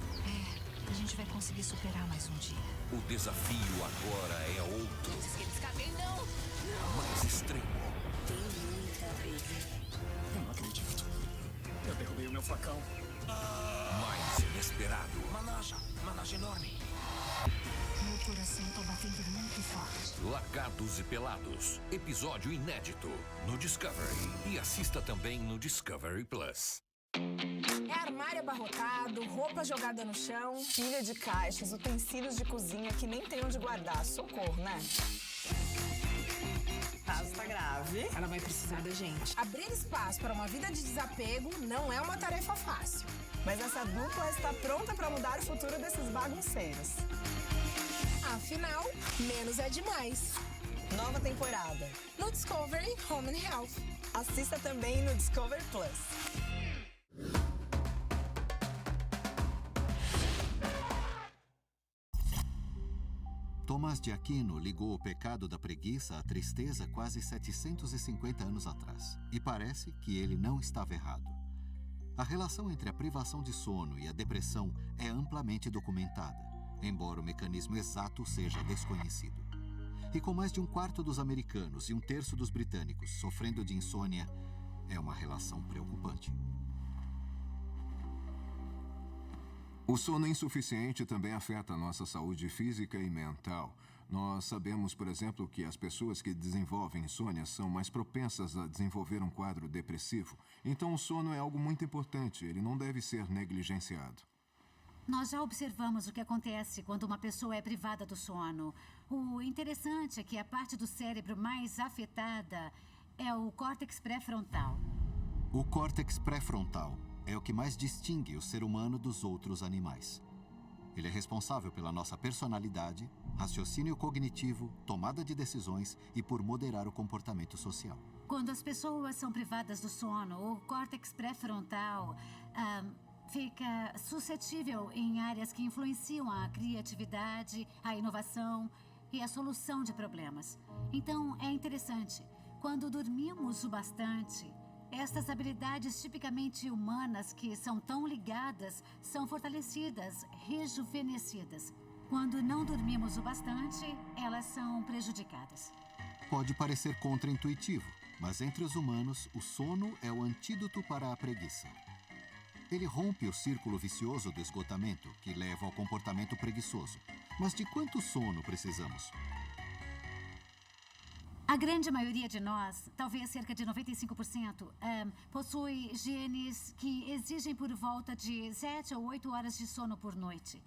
A gente vai conseguir superar mais um dia. O desafio agora é outro. Diz que eles cabem, não! Mais extremo. Tem muita briga. Eu não acredito. Eu derrubei o meu facão. Mais inesperado. Managem enorme. Meu coração tá batendo muito forte. Largados e Pelados. Episódio inédito no Discovery. E assista também no Discovery Plus. É armário abarrotado, roupa jogada no chão, pilha de caixas, utensílios de cozinha que nem tem onde guardar. Socorro, né? Caso tá grave. Ela vai precisar da gente. Abrir espaço para uma vida de desapego não é uma tarefa fácil. Mas essa dupla está pronta para mudar o futuro desses bagunceiros. Afinal, menos é demais. Nova temporada no Discovery Home and Health. Assista também no Discovery Plus. Tomás de Aquino ligou o pecado da preguiça à tristeza quase 750 anos atrás. E parece que ele não estava errado. A relação entre a privação de sono e a depressão é amplamente documentada, embora o mecanismo exato seja desconhecido. E com mais de 1/4 dos americanos e 1/3 dos britânicos sofrendo de insônia, é uma relação preocupante. O sono insuficiente também afeta a nossa saúde física e mental. Nós sabemos, por exemplo, que as pessoas que desenvolvem insônia são mais propensas a desenvolver um quadro depressivo. Então, o sono é algo muito importante. Ele não deve ser negligenciado. Nós já observamos o que acontece quando uma pessoa é privada do sono. O interessante é que a parte do cérebro mais afetada é o córtex pré-frontal. O córtex pré-frontal é o que mais distingue o ser humano dos outros animais. Ele é responsável pela nossa personalidade, raciocínio cognitivo, tomada de decisões e por moderar o comportamento social. Quando as pessoas são privadas do sono, o córtex pré-frontal fica suscetível em áreas que influenciam a criatividade, a inovação e a solução de problemas. Então, é interessante. Quando dormimos o bastante, Estas habilidades tipicamente humanas que são tão ligadas são fortalecidas, rejuvenescidas. Quando não dormimos o bastante, elas são prejudicadas. Pode parecer contraintuitivo, mas entre os humanos, o sono é o antídoto para a preguiça. Ele rompe o círculo vicioso do esgotamento, que leva ao comportamento preguiçoso. Mas de quanto sono precisamos? A grande maioria de nós, talvez cerca de 95%, possui genes que exigem por volta de 7 ou 8 horas de sono por noite.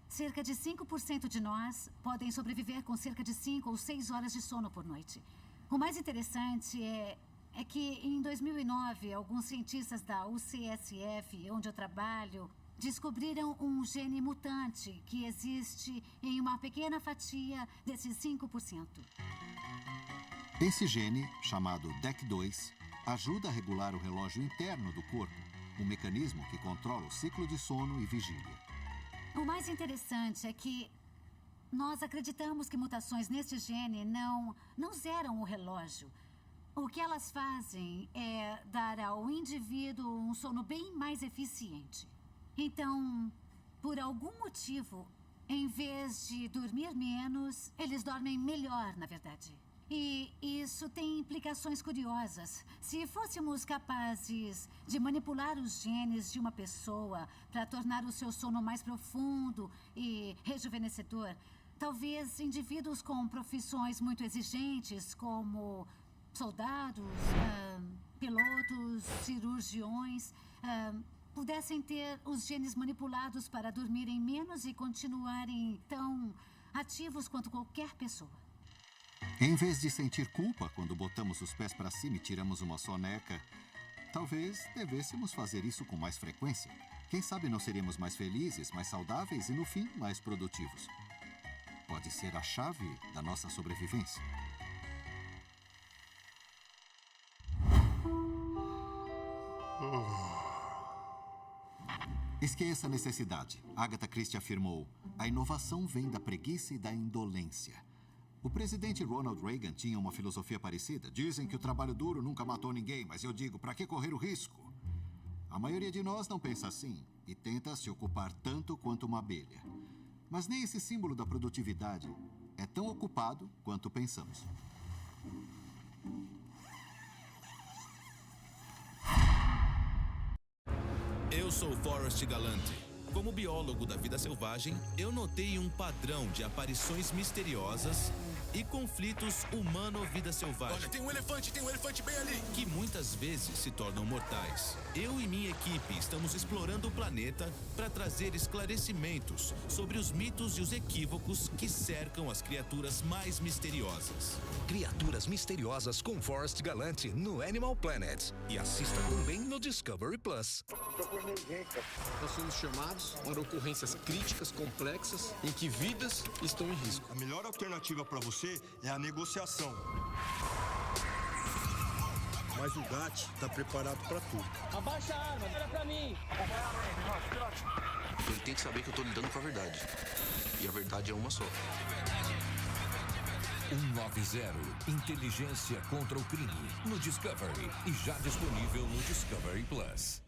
Cerca de 5% de nós podem sobreviver com cerca de 5 ou 6 horas de sono por noite. O mais interessante é que em 2009, alguns cientistas da UCSF, onde eu trabalho, descobriram um gene mutante que existe em uma pequena fatia desses 5%. Esse gene, chamado DEC2, ajuda a regular o relógio interno do corpo, um mecanismo que controla o ciclo de sono e vigília. O mais interessante é que nós acreditamos que mutações neste gene não zeram o relógio. O que elas fazem é dar ao indivíduo um sono bem mais eficiente. Então, por algum motivo, em vez de dormir menos, eles dormem melhor, na verdade. E isso tem implicações curiosas. Se fôssemos capazes de manipular os genes de uma pessoa para tornar o seu sono mais profundo e rejuvenescedor, talvez indivíduos com profissões muito exigentes, como soldados, pilotos, cirurgiões, pudessem ter os genes manipulados para dormirem menos e continuarem tão ativos quanto qualquer pessoa. Em vez de sentir culpa quando botamos os pés para cima e tiramos uma soneca, talvez devêssemos fazer isso com mais frequência. Quem sabe não seríamos mais felizes, mais saudáveis e, no fim, mais produtivos. Pode ser a chave da nossa sobrevivência. Esqueça a necessidade. Agatha Christie afirmou: a inovação vem da preguiça e da indolência. O presidente Ronald Reagan tinha uma filosofia parecida. Dizem que o trabalho duro nunca matou ninguém, mas eu digo, para que correr o risco? A maioria de nós não pensa assim e tenta se ocupar tanto quanto uma abelha. Mas nem esse símbolo da produtividade é tão ocupado quanto pensamos. Eu sou Forrest Galante. Como biólogo da vida selvagem, eu notei um padrão de aparições misteriosas e conflitos humano-vida selvagem. Olha, tem um elefante bem ali! Que muitas vezes se tornam mortais. Eu e minha equipe estamos explorando o planeta para trazer esclarecimentos sobre os mitos e os equívocos que cercam as criaturas mais misteriosas. Criaturas misteriosas com Forrest Galante no Animal Planet. E assista também no Discovery Plus. Nós somos chamados para ocorrências críticas, complexas, em que vidas estão em risco. A melhor alternativa para você é a negociação. Mas o GAT está preparado para tudo. Abaixa a arma, olha pra mim. Ele tem que saber que eu tô lidando com a verdade. E a verdade é uma só. 190 Inteligência contra o crime no Discovery e já disponível no Discovery Plus.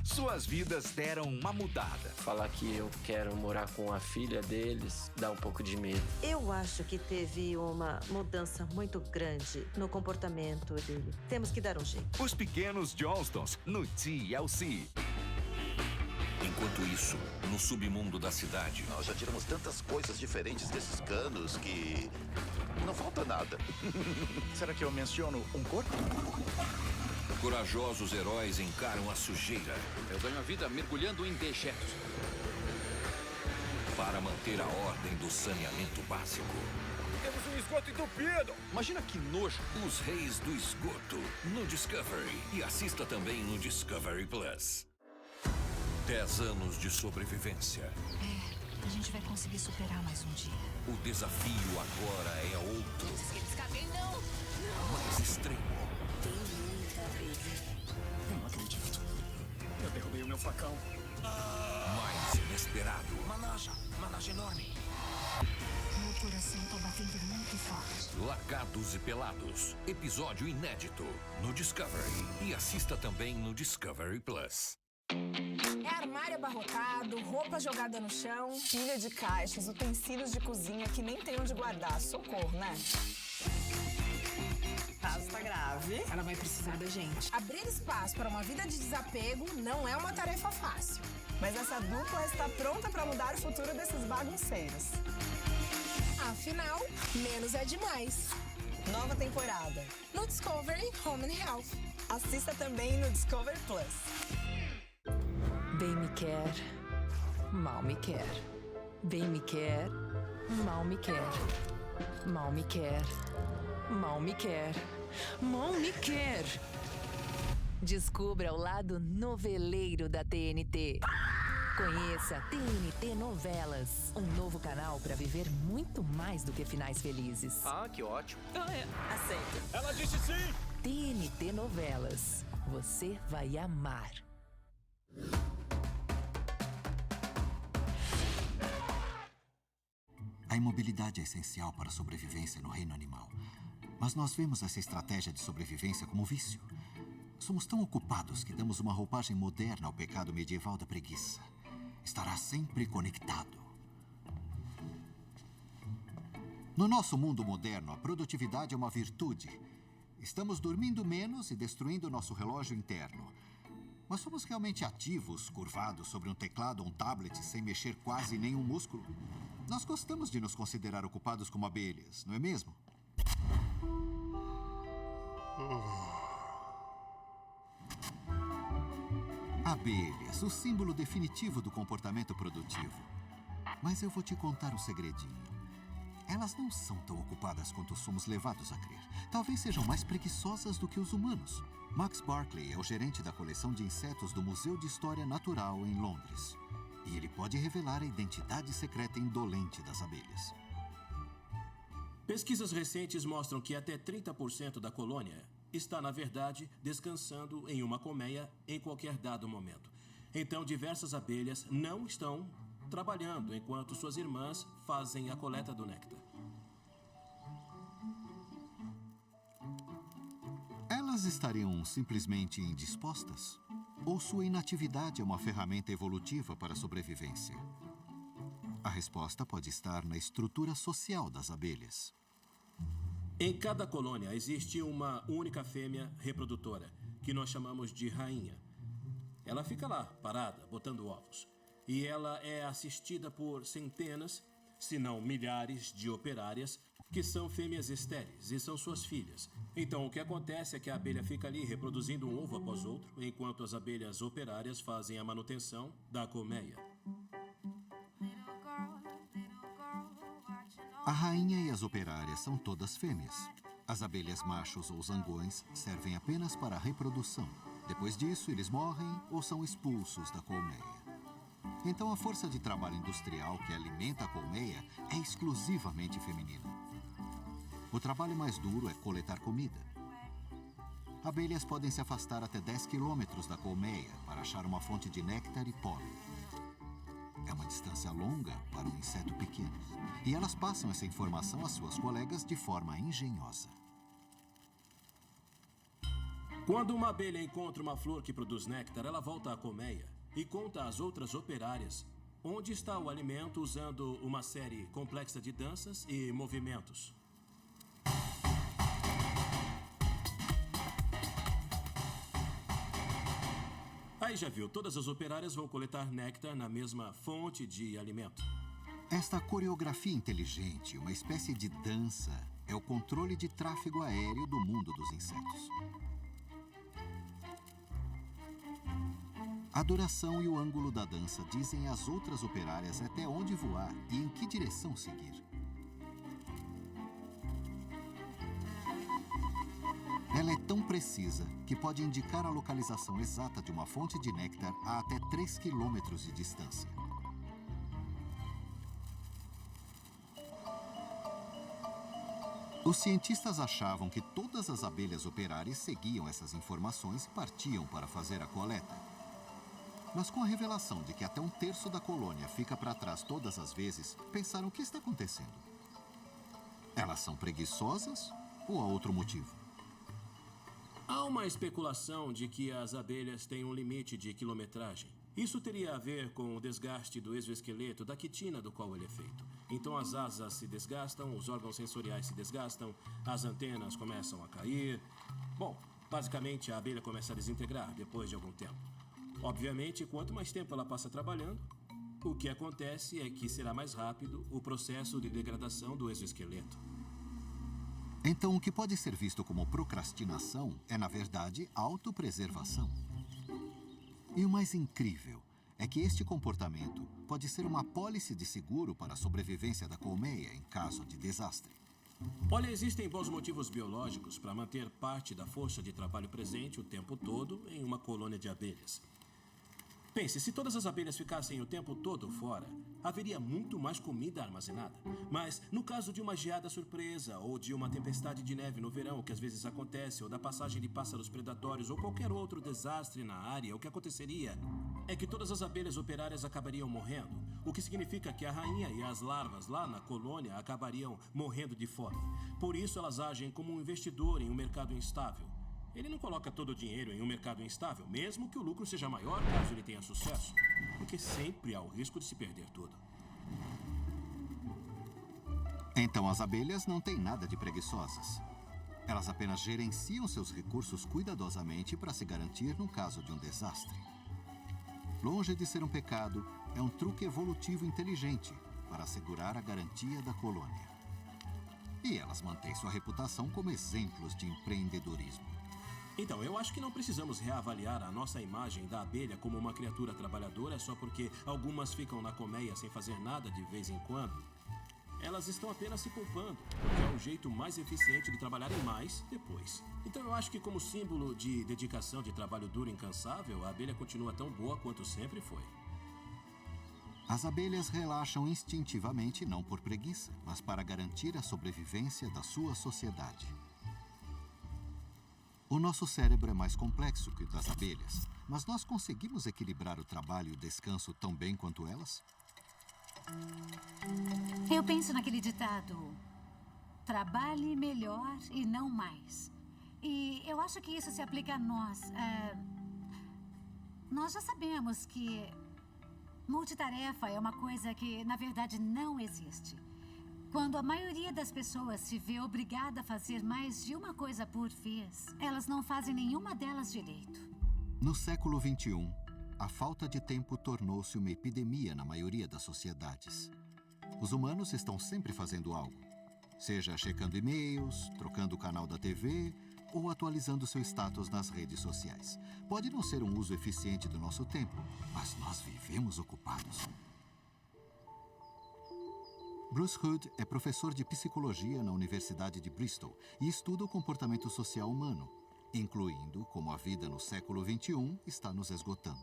Suas vidas deram uma mudada. Falar que eu quero morar com a filha deles dá um pouco de medo. Eu acho que teve uma mudança muito grande no comportamento dele. Temos que dar um jeito. Os Pequenos Johnstons no TLC. Enquanto isso, no submundo da cidade... Nós já tiramos tantas coisas diferentes desses canos que... não falta nada. Será que eu menciono um corpo? Corajosos heróis encaram a sujeira. Eu ganho a vida mergulhando em dejetos. Para manter a ordem do saneamento básico. Temos um esgoto entupido! Imagina que nojo! Os Reis do Esgoto, no Discovery. E assista também no Discovery Plus. 10 anos de sobrevivência. A gente vai conseguir superar mais um dia. O desafio agora é outro. Não! Mais extremo. Tem muita vez. Eu não acredito. Eu derrubei o meu facão. Mais inesperado. Managem enorme. Meu coração coração tá batendo muito forte. Largados e Pelados, episódio inédito no Discovery. E assista também no Discovery Plus. É armário abarrotado, roupa jogada no chão, pilha de caixas, utensílios de cozinha que nem tem onde guardar. Socorro, né? O caso tá grave. Ela vai precisar da gente. Abrir espaço para uma vida de desapego não é uma tarefa fácil. Mas essa dupla está pronta para mudar o futuro desses bagunceiros. Afinal, menos é demais. Nova temporada no Discovery Home and Health. Assista também no Discovery Plus. Bem me quer, mal me quer. Bem me quer, mal me quer. Mal me quer, mal me quer. Mal me quer. Descubra o lado noveleiro da TNT. Conheça TNT Novelas, um novo canal para viver muito mais do que finais felizes. Ah, que ótimo. Aceito. Ela disse sim! TNT Novelas. Você vai amar. A imobilidade é essencial para a sobrevivência no reino animal. Mas nós vemos essa estratégia de sobrevivência como vício. Somos tão ocupados que damos uma roupagem moderna ao pecado medieval da preguiça. Estará sempre conectado. No nosso mundo moderno, a produtividade é uma virtude. Estamos dormindo menos e destruindo nosso relógio interno. Mas somos realmente ativos, curvados sobre um teclado ou um tablet sem mexer quase nenhum músculo? Nós gostamos de nos considerar ocupados como abelhas, não é mesmo? Abelhas, o símbolo definitivo do comportamento produtivo. Mas eu vou te contar um segredinho. Elas não são tão ocupadas quanto somos levados a crer. Talvez sejam mais preguiçosas do que os humanos. Max Barkley é o gerente da coleção de insetos do Museu de História Natural em Londres. E ele pode revelar a identidade secreta indolente das abelhas. Pesquisas recentes mostram que até 30% da colônia está, na verdade, descansando em uma colmeia em qualquer dado momento. Então, diversas abelhas não estão trabalhando enquanto suas irmãs fazem a coleta do néctar. Elas estariam simplesmente indispostas? Ou sua inatividade é uma ferramenta evolutiva para a sobrevivência? A resposta pode estar na estrutura social das abelhas. Em cada colônia existe uma única fêmea reprodutora, que nós chamamos de rainha. Ela fica lá, parada, botando ovos. E ela é assistida por centenas, se não milhares, de operárias, que são fêmeas estéreis e são suas filhas. Então, o que acontece é que a abelha fica ali reproduzindo um ovo após outro, enquanto as abelhas operárias fazem a manutenção da colmeia. A rainha e as operárias são todas fêmeas. As abelhas machos ou zangões servem apenas para a reprodução. Depois disso, eles morrem ou são expulsos da colmeia. Então, a força de trabalho industrial que alimenta a colmeia é exclusivamente feminina. O trabalho mais duro é coletar comida. Abelhas podem se afastar até 10 quilômetros da colmeia para achar uma fonte de néctar e pólen. É uma distância longa para um inseto pequeno. E elas passam essa informação às suas colegas de forma engenhosa. Quando uma abelha encontra uma flor que produz néctar, ela volta à colmeia e conta às outras operárias onde está o alimento usando uma série complexa de danças e movimentos. Aí já viu, todas as operárias vão coletar néctar na mesma fonte de alimento. Esta coreografia inteligente, uma espécie de dança, é o controle de tráfego aéreo do mundo dos insetos. A duração e o ângulo da dança dizem às outras operárias até onde voar e em que direção seguir. Ela é tão precisa que pode indicar a localização exata de uma fonte de néctar a até 3 quilômetros de distância. Os cientistas achavam que todas as abelhas operárias seguiam essas informações e partiam para fazer a coleta. Mas com a revelação de que até 1/3 da colônia fica para trás todas as vezes, pensaram o que está acontecendo. Elas são preguiçosas ou há outro motivo? Há uma especulação de que as abelhas têm um limite de quilometragem. Isso teria a ver com o desgaste do exoesqueleto da quitina do qual ele é feito. Então as asas se desgastam, os órgãos sensoriais se desgastam, as antenas começam a cair. Bom, basicamente a abelha começa a desintegrar depois de algum tempo. Obviamente, quanto mais tempo ela passa trabalhando, o que acontece é que será mais rápido o processo de degradação do exoesqueleto. Então, o que pode ser visto como procrastinação é, na verdade, autopreservação. E o mais incrível é que este comportamento pode ser uma apólice de seguro para a sobrevivência da colmeia em caso de desastre. Olha, existem bons motivos biológicos para manter parte da força de trabalho presente o tempo todo em uma colônia de abelhas. Pense, se todas as abelhas ficassem o tempo todo fora, haveria muito mais comida armazenada. Mas, no caso de uma geada surpresa, ou de uma tempestade de neve no verão, que às vezes acontece, ou da passagem de pássaros predatórios, ou qualquer outro desastre na área, o que aconteceria é que todas as abelhas operárias acabariam morrendo, o que significa que a rainha e as larvas lá na colônia acabariam morrendo de fome. Por isso, elas agem como um investidor em um mercado instável. Ele não coloca todo o dinheiro em um mercado instável, mesmo que o lucro seja maior caso ele tenha sucesso, porque sempre há o risco de se perder tudo. Então as abelhas não têm nada de preguiçosas. Elas apenas gerenciam seus recursos cuidadosamente para se garantir no caso de um desastre. Longe de ser um pecado, é um truque evolutivo inteligente para assegurar a garantia da colônia. E elas mantêm sua reputação como exemplos de empreendedorismo. Então, eu acho que não precisamos reavaliar a nossa imagem da abelha como uma criatura trabalhadora só porque algumas ficam na colmeia sem fazer nada de vez em quando. Elas estão apenas se poupando, porque é o jeito mais eficiente de trabalharem mais depois. Então, eu acho que como símbolo de dedicação de trabalho duro e incansável, a abelha continua tão boa quanto sempre foi. As abelhas relaxam instintivamente não por preguiça, mas para garantir a sobrevivência da sua sociedade. O nosso cérebro é mais complexo que o das abelhas, mas nós conseguimos equilibrar o trabalho e o descanso tão bem quanto elas? Eu penso naquele ditado: trabalhe melhor e não mais. E eu acho que isso se aplica a nós. Nós já sabemos que multitarefa é uma coisa que, na verdade, não existe. Quando a maioria das pessoas se vê obrigada a fazer mais de uma coisa por vez, elas não fazem nenhuma delas direito. No século XXI, a falta de tempo tornou-se uma epidemia na maioria das sociedades. Os humanos estão sempre fazendo algo, seja checando e-mails, trocando o canal da TV ou atualizando seu status nas redes sociais. Pode não ser um uso eficiente do nosso tempo, mas nós vivemos ocupados. Bruce Hood é professor de psicologia na Universidade de Bristol e estuda o comportamento social humano, incluindo como a vida no século XXI está nos esgotando.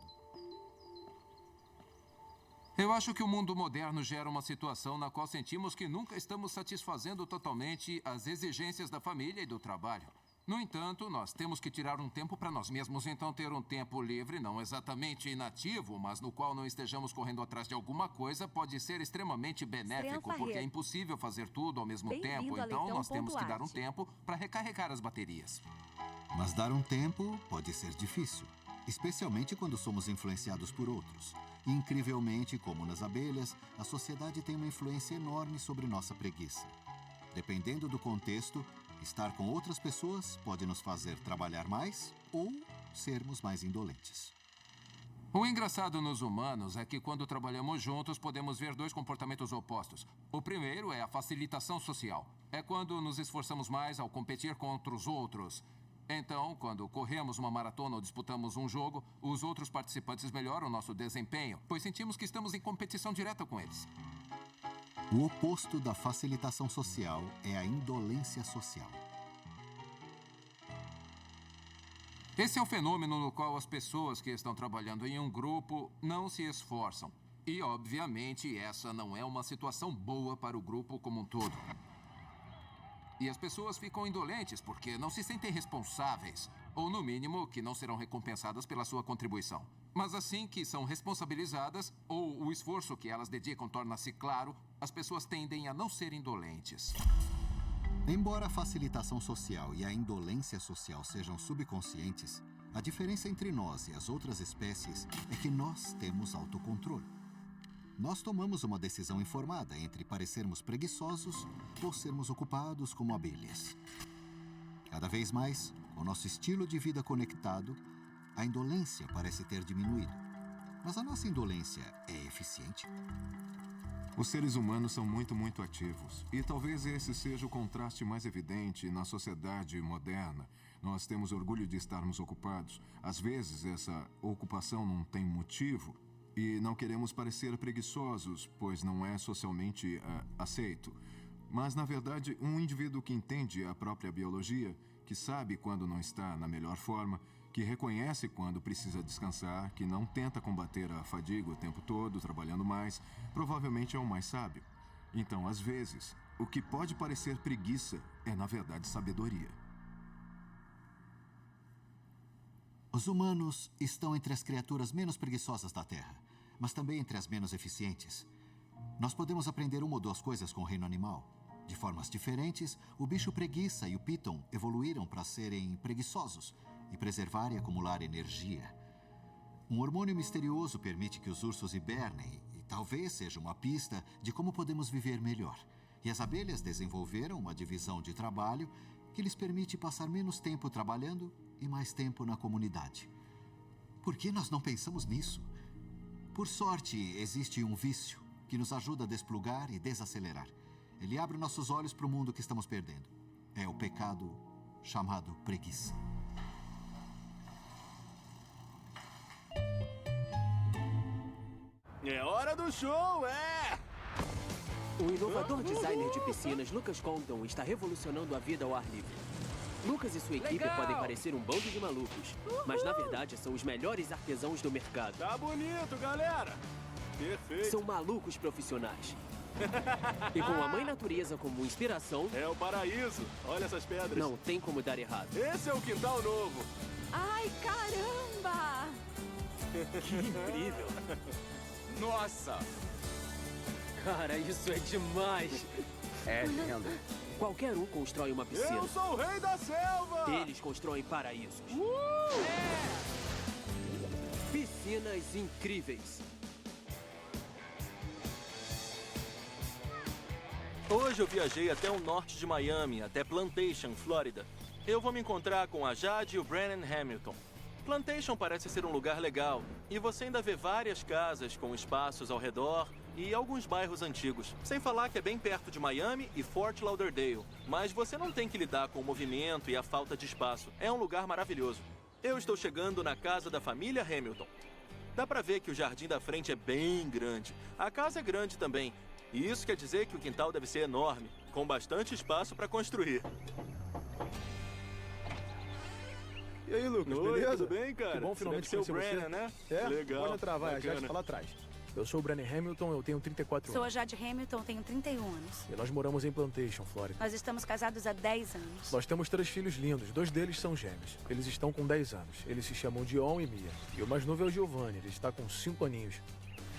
Eu acho que o mundo moderno gera uma situação na qual sentimos que nunca estamos satisfazendo totalmente as exigências da família e do trabalho. No entanto, nós temos que tirar um tempo para nós mesmos, então ter um tempo livre, não exatamente inativo, mas no qual não estejamos correndo atrás de alguma coisa, pode ser extremamente benéfico, porque é impossível fazer tudo ao mesmo tempo, então nós temos que dar um tempo para recarregar as baterias. Mas dar um tempo pode ser difícil, especialmente quando somos influenciados por outros. E, incrivelmente, como nas abelhas, a sociedade tem uma influência enorme sobre nossa preguiça. Dependendo do contexto, estar com outras pessoas pode nos fazer trabalhar mais ou sermos mais indolentes. O engraçado nos humanos é que quando trabalhamos juntos podemos ver dois comportamentos opostos. O primeiro é a facilitação social. É quando nos esforçamos mais ao competir contra os outros. Então, quando corremos uma maratona ou disputamos um jogo, os outros participantes melhoram nosso desempenho, pois sentimos que estamos em competição direta com eles. O oposto da facilitação social é a indolência social. Esse é o fenômeno no qual as pessoas que estão trabalhando em um grupo não se esforçam. E, obviamente, essa não é uma situação boa para o grupo como um todo. E as pessoas ficam indolentes porque não se sentem responsáveis, ou, no mínimo, que não serão recompensadas pela sua contribuição. Mas assim que são responsabilizadas, ou o esforço que elas dedicam torna-se claro, as pessoas tendem a não ser indolentes. Embora a facilitação social e a indolência social sejam subconscientes, a diferença entre nós e as outras espécies é que nós temos autocontrole. Nós tomamos uma decisão informada entre parecermos preguiçosos ou sermos ocupados como abelhas. Cada vez mais, com nosso estilo de vida conectado, a indolência parece ter diminuído. Mas a nossa indolência é eficiente? Os seres humanos são muito ativos. E talvez esse seja o contraste mais evidente na sociedade moderna. Nós temos orgulho de estarmos ocupados. Às vezes, essa ocupação não tem motivo e não queremos parecer preguiçosos, pois não é socialmente aceito. Mas, na verdade, um indivíduo que entende a própria biologia, que sabe quando não está na melhor forma, que reconhece quando precisa descansar, que não tenta combater a fadiga o tempo todo, trabalhando mais, provavelmente é o mais sábio. Então, às vezes, o que pode parecer preguiça é, na verdade, sabedoria. Os humanos estão entre as criaturas menos preguiçosas da Terra, mas também entre as menos eficientes. Nós podemos aprender uma ou duas coisas com o reino animal. De formas diferentes, o bicho preguiça e o piton evoluíram para serem preguiçosos e preservar e acumular energia. Um hormônio misterioso permite que os ursos hibernem e talvez seja uma pista de como podemos viver melhor. E as abelhas desenvolveram uma divisão de trabalho que lhes permite passar menos tempo trabalhando e mais tempo na comunidade. Por que nós não pensamos nisso? Por sorte, existe um vício que nos ajuda a desplugar e desacelerar. Ele abre nossos olhos para o mundo que estamos perdendo. É o pecado chamado preguiça. É hora do show, é! O inovador designer de piscinas, Lucas Condon, está revolucionando a vida ao ar livre. Lucas e sua equipe podem parecer um bando de malucos, mas na verdade são os melhores artesãos do mercado. Tá bonito, galera! Perfeito! São malucos profissionais. E com a mãe natureza como inspiração... É o paraíso! Olha essas pedras! Não tem como dar errado. Esse é o quintal novo! Ai, caramba! Que incrível! Nossa! Cara, isso é demais! É lindo! Qualquer um constrói uma piscina. Eu sou o rei da selva! Eles constroem paraísos. Piscinas incríveis. Hoje eu viajei até o norte de Miami, até Plantation, Flórida. Eu vou me encontrar com a Jade e o Brennan Hamilton. Plantation parece ser um lugar legal, e você ainda vê várias casas com espaços ao redor e alguns bairros antigos. Sem falar que é bem perto de Miami e Fort Lauderdale. Mas você não tem que lidar com o movimento e a falta de espaço. É um lugar maravilhoso. Eu estou chegando na casa da família Hamilton. Dá pra ver que o jardim da frente é bem grande. A casa é grande também. E isso quer dizer que o quintal deve ser enorme, com bastante espaço para construir. E aí, Lucas, Oi, beleza? tudo bem, cara? Que bom finalmente Você deve ser o conhecer Brennan, né? É? Legal. Pode entrar, vai, a Bacana. Jade tá lá atrás. Eu sou o Brennan Hamilton, eu tenho 34 Sou a anos. Jade Hamilton, tenho 31 anos. E nós moramos em Plantation, Flórida. Nós estamos casados há 10 anos. Nós temos 3 filhos lindos, 2 deles são gêmeos. Eles estão com 10 anos. Eles se chamam Dion e Mia. E o mais novo é o Giovanni, ele está com 5 aninhos.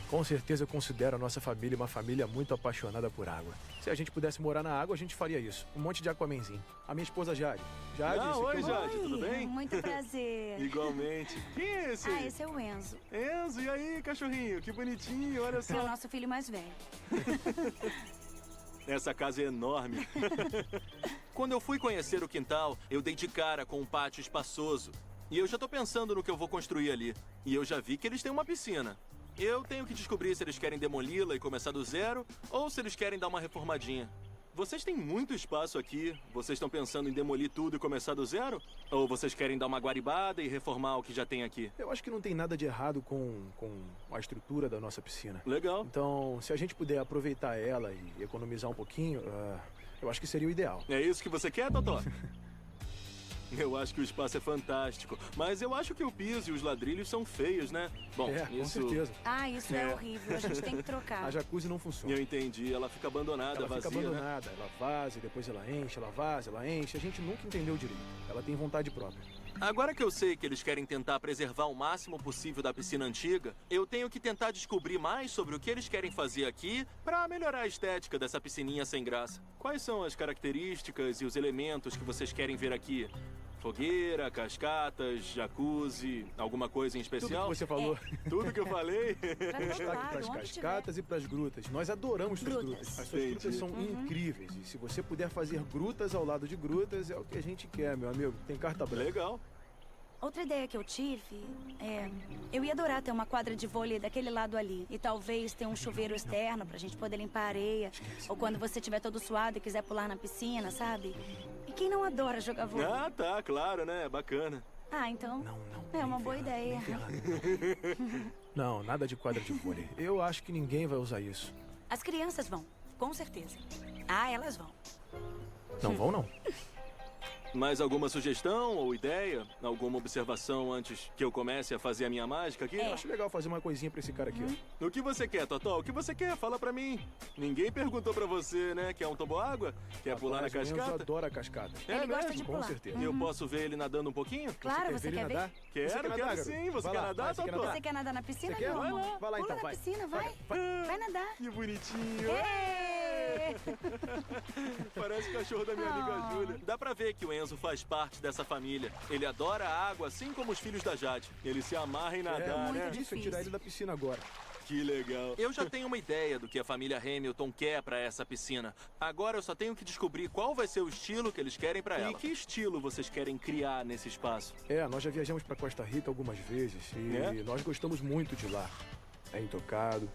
Com certeza eu considero a nossa família uma família muito apaixonada por água. Se a gente pudesse morar na água, a gente faria isso. Um monte de aquamenzinho. A minha esposa Jade. Jade, esse Oi, aqui é o- Jade, tudo bem? Muito prazer. Igualmente. Quem é esse aí? Esse é o Enzo. Enzo, e aí, cachorrinho? Que bonitinho, olha É o só. nosso filho mais velho. Essa casa é enorme. Quando eu fui conhecer o quintal, eu dei de cara com um pátio espaçoso. E eu já tô pensando no que eu vou construir ali. E eu já vi que eles têm uma piscina. Eu tenho que descobrir se eles querem demoli-la e começar do zero, ou se eles querem dar uma reformadinha. Vocês têm muito espaço aqui. Vocês estão pensando em demolir tudo e começar do zero? Ou vocês querem dar uma guaribada e reformar o que já tem aqui? Eu acho que não tem nada de errado com a estrutura da nossa piscina. Legal. Então, se a gente puder aproveitar ela e economizar um pouquinho, eu acho que seria o ideal. É isso que você quer, Totó? Eu acho que o espaço é fantástico, mas eu acho que o piso e os ladrilhos são feios, né? Bom, É, com certeza. Ah, isso é horrível. A gente tem que trocar. A jacuzzi não funciona. Eu entendi, ela fica abandonada, Ela vazia, fica né? abandonada, ela vaza, e depois ela enche, ela vaza, ela enche. A gente nunca entendeu direito. Ela tem vontade própria. Agora que eu sei que eles querem tentar preservar o máximo possível da piscina antiga, eu tenho que tentar descobrir mais sobre o que eles querem fazer aqui para melhorar a estética dessa piscininha sem graça. Quais são as características e os elementos que vocês querem ver aqui? Fogueira, cascatas, jacuzzi, alguma coisa em especial? Tudo que você falou. Tudo que eu falei? Destaque para as cascatas e para as grutas. Nós adoramos suas grutas. As suas grutas são incríveis. E se você puder fazer grutas ao lado de grutas, é o que a gente quer, meu amigo. Tem carta branca. Legal. Outra ideia que eu tive é... Eu ia adorar ter uma quadra de vôlei daquele lado ali. E talvez ter um chuveiro externo pra gente poder limpar a areia. Ou quando você estiver todo suado e quiser pular na piscina, sabe? E quem não adora jogar vôlei? Ah, tá, claro, né? Bacana. Ah, então é uma boa ideia. Não, nada de quadra de vôlei. Eu acho que ninguém vai usar isso. As crianças vão, com certeza. Ah, elas vão. Não vão, não. Mais alguma sugestão ou ideia? Alguma observação antes que eu comece a fazer a minha mágica aqui? Eu acho legal fazer uma coisinha pra esse cara aqui, ó. O que você quer, Totó? O que você quer? Fala pra mim. Ninguém perguntou pra você, né? Quer um toboágua? Quer pular na cascata? Eu adoro a cascata. Ele gosta de pular. Com certeza. Eu posso ver ele nadando um pouquinho? Claro, você quer ver? Quero sim. Você quer nadar, Totó? Você quer nadar na piscina? Você quer? Vai lá. Vai lá então, vai. Pula na piscina, vai. Vai nadar. Que bonitinho. Parece o cachorro da minha amiga Júlia. Dá pra ver que o Enzo faz parte dessa família. Ele adora a água, assim como os filhos da Jade. Ele se amarra em nadar, né? Isso é tirar ele da piscina agora. Que legal. Eu já tenho uma ideia do que a família Hamilton quer pra essa piscina. Agora eu só tenho que descobrir qual vai ser o estilo que eles querem pra ela. E que estilo vocês querem criar nesse espaço? Nós já viajamos pra Costa Rica algumas vezes e nós gostamos muito de lá. É intocado,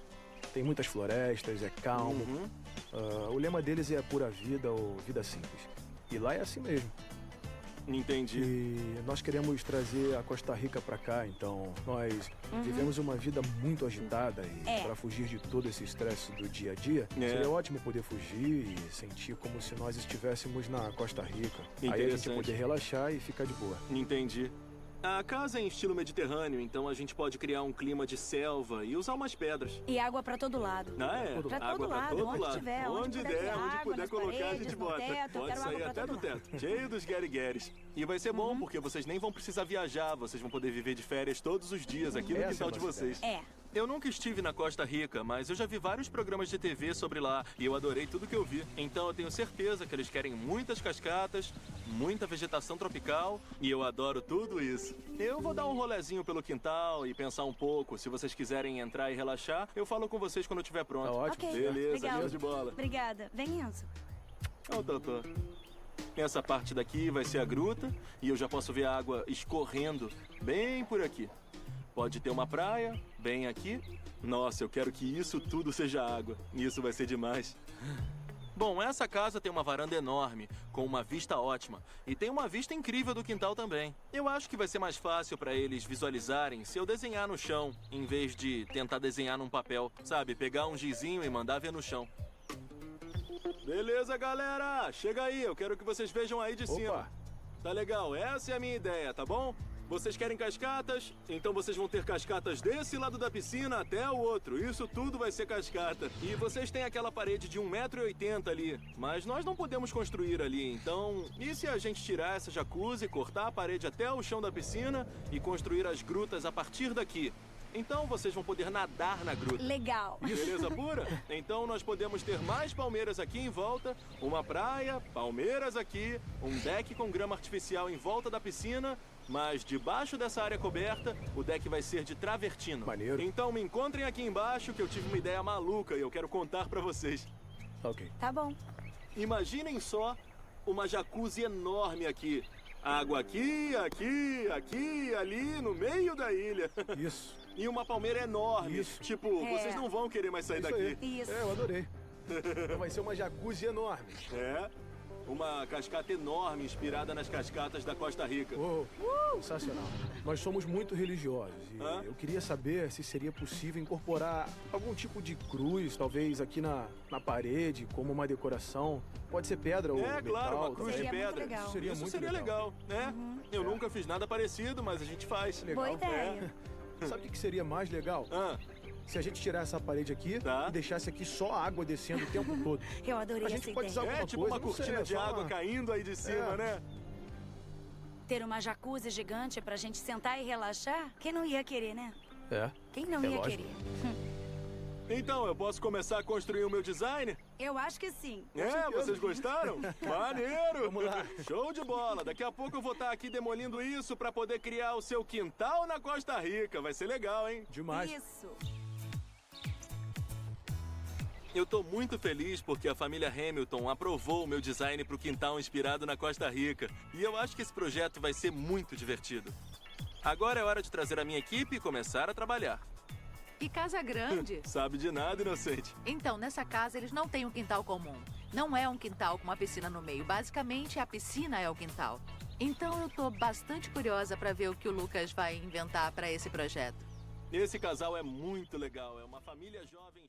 tem muitas florestas, é calmo. O lema deles é pura vida ou vida simples. E lá é assim mesmo. Entendi. E nós queremos trazer a Costa Rica pra cá, então nós vivemos uma vida muito agitada e para fugir de todo esse estresse do dia a dia, seria ótimo poder fugir e sentir como se nós estivéssemos na Costa Rica. Aí a gente poder relaxar e ficar de boa. Entendi. A casa é em estilo mediterrâneo, então a gente pode criar um clima de selva e usar umas pedras. E água pra todo lado. Ah, é? Pra água todo lado, pra todo onde lado. tiver, onde der, onde puder colocar, paredes, a gente bota. Teto, Pode sair até do teto. Cheio dos guerigueres. E vai ser bom, porque vocês nem vão precisar viajar, vocês vão poder viver de férias todos os dias aqui no quintal de vocês. Eu nunca estive na Costa Rica, mas eu já vi vários programas de TV sobre lá e eu adorei tudo que eu vi. Então eu tenho certeza que eles querem muitas cascatas, muita vegetação tropical e eu adoro tudo isso. Eu vou dar um rolezinho pelo quintal e pensar um pouco. Se vocês quiserem entrar e relaxar, eu falo com vocês quando estiver pronto. Tá ótimo. Ok, beleza, legal. show de bola. Obrigada. Vem, Enzo. Totó. Essa parte daqui vai ser a gruta e eu já posso ver a água escorrendo bem por aqui. Pode ter uma praia, bem aqui. Nossa, eu quero que isso tudo seja água. Isso vai ser demais. Bom, essa casa tem uma varanda enorme, com uma vista ótima. E tem uma vista incrível do quintal também. Eu acho que vai ser mais fácil para eles visualizarem se eu desenhar no chão, em vez de tentar desenhar num papel. Sabe, pegar um gizinho e mandar ver no chão. Beleza, galera! Chega aí, eu quero que vocês vejam aí de cima. Tá legal, essa é a minha ideia, tá bom? Vocês querem cascatas? Então vocês vão ter cascatas desse lado da piscina até o outro. Isso tudo vai ser cascata. E vocês têm aquela parede de 1,80 m ali. Mas nós não podemos construir ali, então... E se a gente tirar essa jacuzzi, cortar a parede até o chão da piscina e construir as grutas a partir daqui? Então vocês vão poder nadar na gruta. Legal. Beleza pura? Então nós podemos ter mais palmeiras aqui em volta, uma praia, palmeiras aqui, um deck com grama artificial em volta da piscina, mas debaixo dessa área coberta, o deck vai ser de travertino. Maneiro. Então me encontrem aqui embaixo que eu tive uma ideia maluca e eu quero contar pra vocês. Ok. Tá bom. Imaginem só uma jacuzzi enorme aqui. Água aqui, aqui, aqui, ali, no meio da ilha. Isso. E uma palmeira enorme. Isso. Tipo, vocês não vão querer mais sair Isso daqui. aí. Isso. Eu adorei. Vai ser uma jacuzzi enorme. Uma cascata enorme inspirada nas cascatas da Costa Rica. Sensacional. Nós somos muito religiosos e eu queria saber se seria possível incorporar algum tipo de cruz, talvez aqui na parede, como uma decoração. Pode ser pedra ou metal. Claro, uma cruz de pedra. Isso seria legal, né? Eu nunca fiz nada parecido, mas a gente faz. Boa ideia. Sabe o que seria mais legal? Se a gente tirar essa parede aqui e deixasse aqui só a água descendo o tempo todo. Eu adorei a gente essa pode ideia. usar alguma tipo coisa, uma cortina de água caindo aí de cima, né? Ter uma jacuzzi gigante pra gente sentar e relaxar? Quem não ia querer, né? É. Quem não ia querer? Então, eu posso começar a construir o meu design? Eu acho que sim. Vocês gostaram? Maneiro! Vamos lá. Show de bola. Daqui a pouco eu vou estar aqui demolindo isso pra poder criar o seu quintal na Costa Rica. Vai ser legal, hein? Demais. Isso. Eu tô muito feliz porque a família Hamilton aprovou o meu design pro quintal inspirado na Costa Rica. E eu acho que esse projeto vai ser muito divertido. Agora é hora de trazer a minha equipe e começar a trabalhar. E casa grande. Sabe de nada, inocente. Então, nessa casa, eles não têm um quintal comum. Não é um quintal com uma piscina no meio. Basicamente, a piscina é o quintal. Então, eu tô bastante curiosa para ver o que o Lucas vai inventar para esse projeto. Esse casal é muito legal. É uma família jovem...